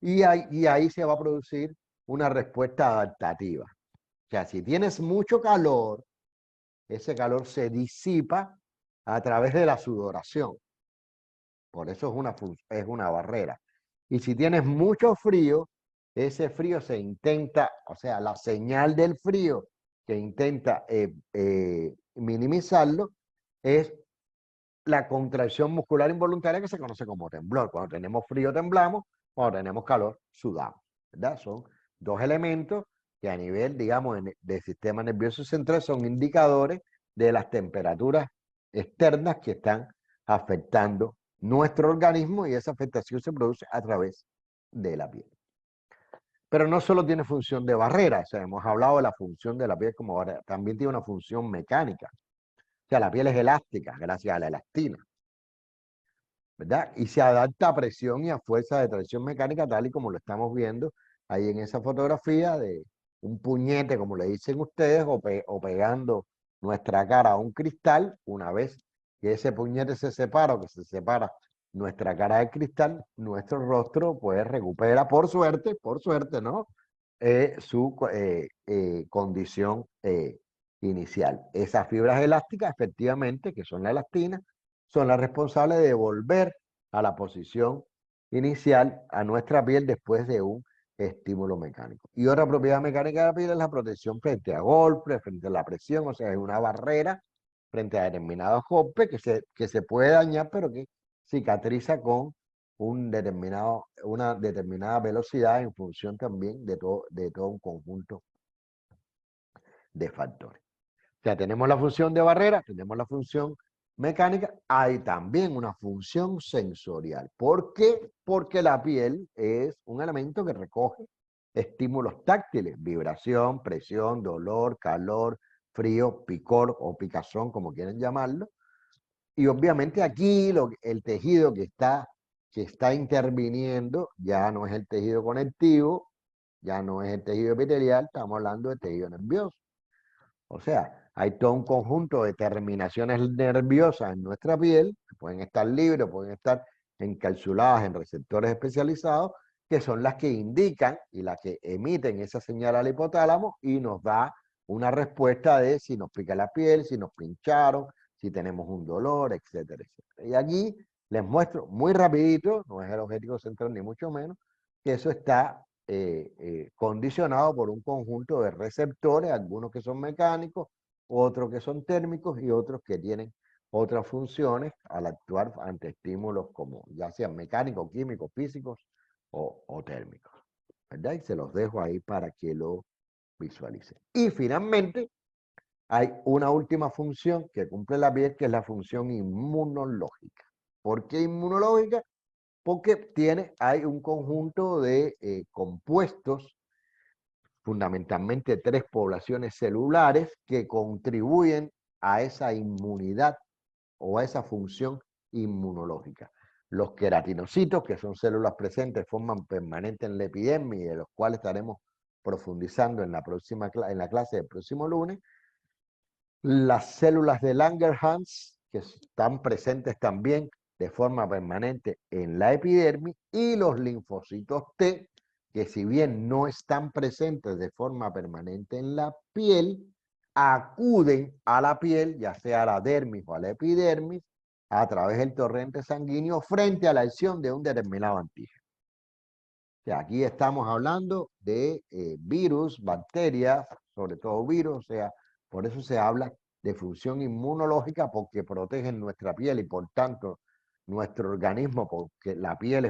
y ahí se va a producir una respuesta adaptativa. O sea, si tienes mucho calor, ese calor se disipa a través de la sudoración. Por eso es una barrera. Y si tienes mucho frío, ese frío se intenta, o sea, la señal del frío que intenta minimizarlo es la contracción muscular involuntaria que se conoce como temblor. Cuando tenemos frío temblamos, cuando tenemos calor sudamos, ¿verdad? Son dos elementos que a nivel, digamos, del sistema nervioso central son indicadores de las temperaturas externas que están afectando nuestro organismo, y esa afectación se produce a través de la piel. Pero no solo tiene función de barrera, o sea, hemos hablado de la función de la piel como barrera, también tiene una función mecánica. O sea, la piel es elástica gracias a la elastina, ¿verdad? Y se adapta a presión y a fuerza de tracción mecánica, tal y como lo estamos viendo ahí en esa fotografía de un puñete, como le dicen ustedes, o pegando nuestra cara a un cristal. Una vez que ese puñete se separa, o que se separa nuestra cara del cristal, nuestro rostro pues recupera, por suerte, ¿no? Su condición inicial. Esas fibras elásticas, efectivamente, que son la elastina, son las responsables de volver a la posición inicial a nuestra piel después de un estímulo mecánico. Y otra propiedad mecánica de la piel es la protección frente a golpes, frente a la presión, o sea, es una barrera frente a determinados golpes que se puede dañar, pero que cicatriza con una determinada velocidad en función también de todo un conjunto de factores. O sea, tenemos la función de barrera, tenemos la función mecánica, hay también una función sensorial. ¿Por qué? Porque la piel es un elemento que recoge estímulos táctiles, vibración, presión, dolor, calor, frío, picor o picazón, como quieren llamarlo. Y obviamente aquí el tejido que está interviniendo ya no es el tejido conectivo, ya no es el tejido epitelial, estamos hablando de tejido nervioso. O sea, hay todo un conjunto de terminaciones nerviosas en nuestra piel, que pueden estar libres, pueden estar encapsuladas en receptores especializados, que son las que indican y las que emiten esa señal al hipotálamo y nos da una respuesta de si nos pica la piel, si nos pincharon, si tenemos un dolor, etcétera, etcétera. Y aquí les muestro muy rapidito, no es el objetivo central ni mucho menos, que eso está condicionado por un conjunto de receptores, algunos que son mecánicos, otros que son térmicos y otros que tienen otras funciones al actuar ante estímulos como ya sean mecánicos, químicos, físicos o térmicos, ¿verdad? Y se los dejo ahí para que lo visualicen. Y finalmente, hay una última función que cumple la piel, que es la función inmunológica. ¿Por qué inmunológica? Porque hay un conjunto de compuestos, fundamentalmente 3 poblaciones celulares, que contribuyen a esa inmunidad o a esa función inmunológica. Los queratinocitos, que son células presentes de forma permanente en la epidermis, y de los cuales estaremos profundizando en la clase del próximo lunes. Las células de Langerhans, que están presentes también de forma permanente en la epidermis, y los linfocitos T, que si bien no están presentes de forma permanente en la piel, acuden a la piel, ya sea a la dermis o a la epidermis, a través del torrente sanguíneo frente a la acción de un determinado antígeno. O sea, aquí estamos hablando de virus, bacterias, sobre todo virus, o sea, por eso se habla de función inmunológica, porque protegen nuestra piel y por tanto nuestro organismo, porque la piel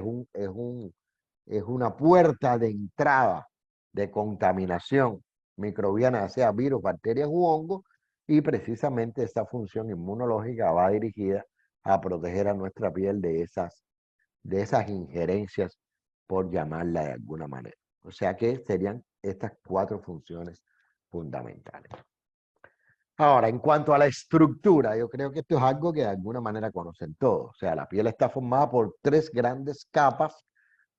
es una puerta de entrada de contaminación microbiana, sea virus, bacterias u hongos, y precisamente esta función inmunológica va dirigida a proteger a nuestra piel de esas injerencias, por llamarla de alguna manera. O sea que serían estas 4 funciones fundamentales. Ahora, en cuanto a la estructura, yo creo que esto es algo que de alguna manera conocen todos. O sea, la piel está formada por 3 grandes capas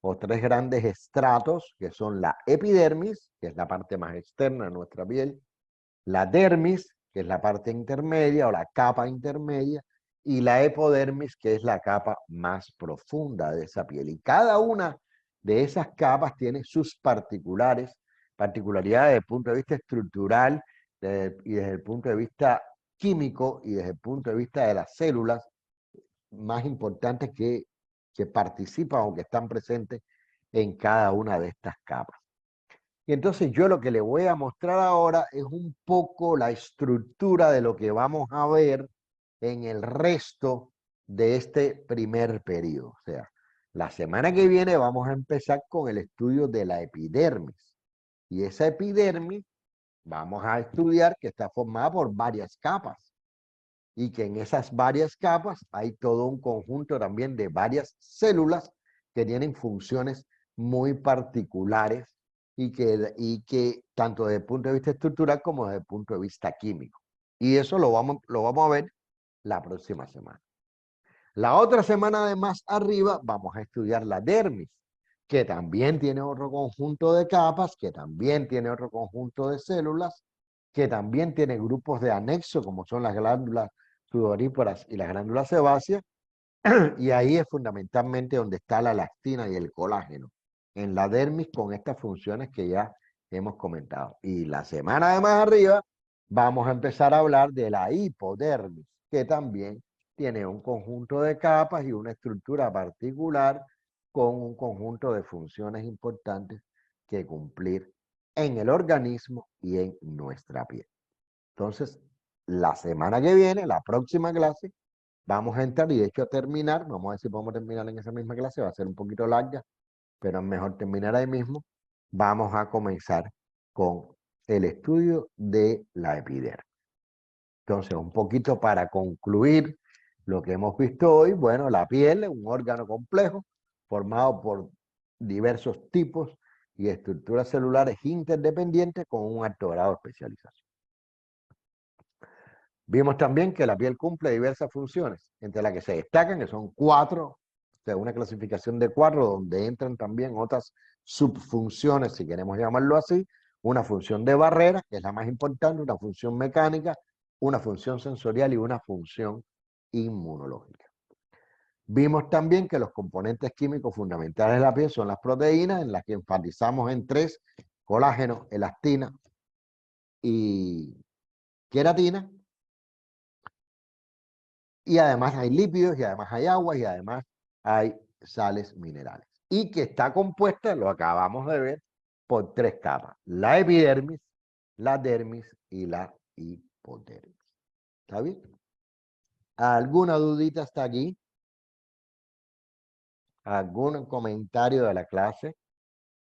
o 3 grandes estratos, que son la epidermis, que es la parte más externa de nuestra piel, la dermis, que es la parte intermedia o la capa intermedia, y la epidermis, que es la capa más profunda de esa piel. Y cada una de esas capas tiene sus particularidades desde el punto de vista estructural y desde el punto de vista químico y desde el punto de vista de las células más importantes que participan o que están presentes en cada una de estas capas. Y entonces yo lo que le voy a mostrar ahora es un poco la estructura de lo que vamos a ver en el resto de este primer periodo. O sea, la semana que viene vamos a empezar con el estudio de la epidermis. Y esa epidermis vamos a estudiar que está formada por varias capas. Y que en esas varias capas hay todo un conjunto también de varias células que tienen funciones muy particulares y que tanto desde el punto de vista estructural como desde el punto de vista químico. Y eso lo vamos a ver la próxima semana. La otra semana de más arriba vamos a estudiar la dermis, que también tiene otro conjunto de capas, que también tiene otro conjunto de células, que también tiene grupos de anexo, como son las glándulas sudoríparas y las glándulas sebáceas, y ahí es fundamentalmente donde está la elastina y el colágeno, en la dermis con estas funciones que ya hemos comentado. Y la semana de más arriba vamos a empezar a hablar de la hipodermis, que también tiene un conjunto de capas y una estructura particular con un conjunto de funciones importantes que cumplir en el organismo y en nuestra piel. Entonces, la semana que viene, la próxima clase, vamos a entrar y de hecho a terminar, vamos a ver si podemos terminar en esa misma clase, va a ser un poquito larga, pero es mejor terminar ahí mismo. Vamos a comenzar con el estudio de la epidermis. Entonces, un poquito para concluir lo que hemos visto hoy, bueno, la piel es un órgano complejo formado por diversos tipos y estructuras celulares interdependientes con un alto grado de especialización. Vimos también que la piel cumple diversas funciones, entre las que se destacan, que son 4, o sea, una clasificación de 4, donde entran también otras subfunciones, si queremos llamarlo así, una función de barrera, que es la más importante, una función mecánica, una función sensorial y una función inmunológica. Vimos también que los componentes químicos fundamentales de la piel son las proteínas, en las que enfatizamos en 3, colágeno, elastina y queratina. Y además hay lípidos, y además hay agua, y además hay sales minerales. Y que está compuesta, lo acabamos de ver, por 3 capas. La epidermis, la dermis y la hipodermis. ¿Está bien? ¿Alguna dudita hasta aquí? ¿Algún comentario de la clase?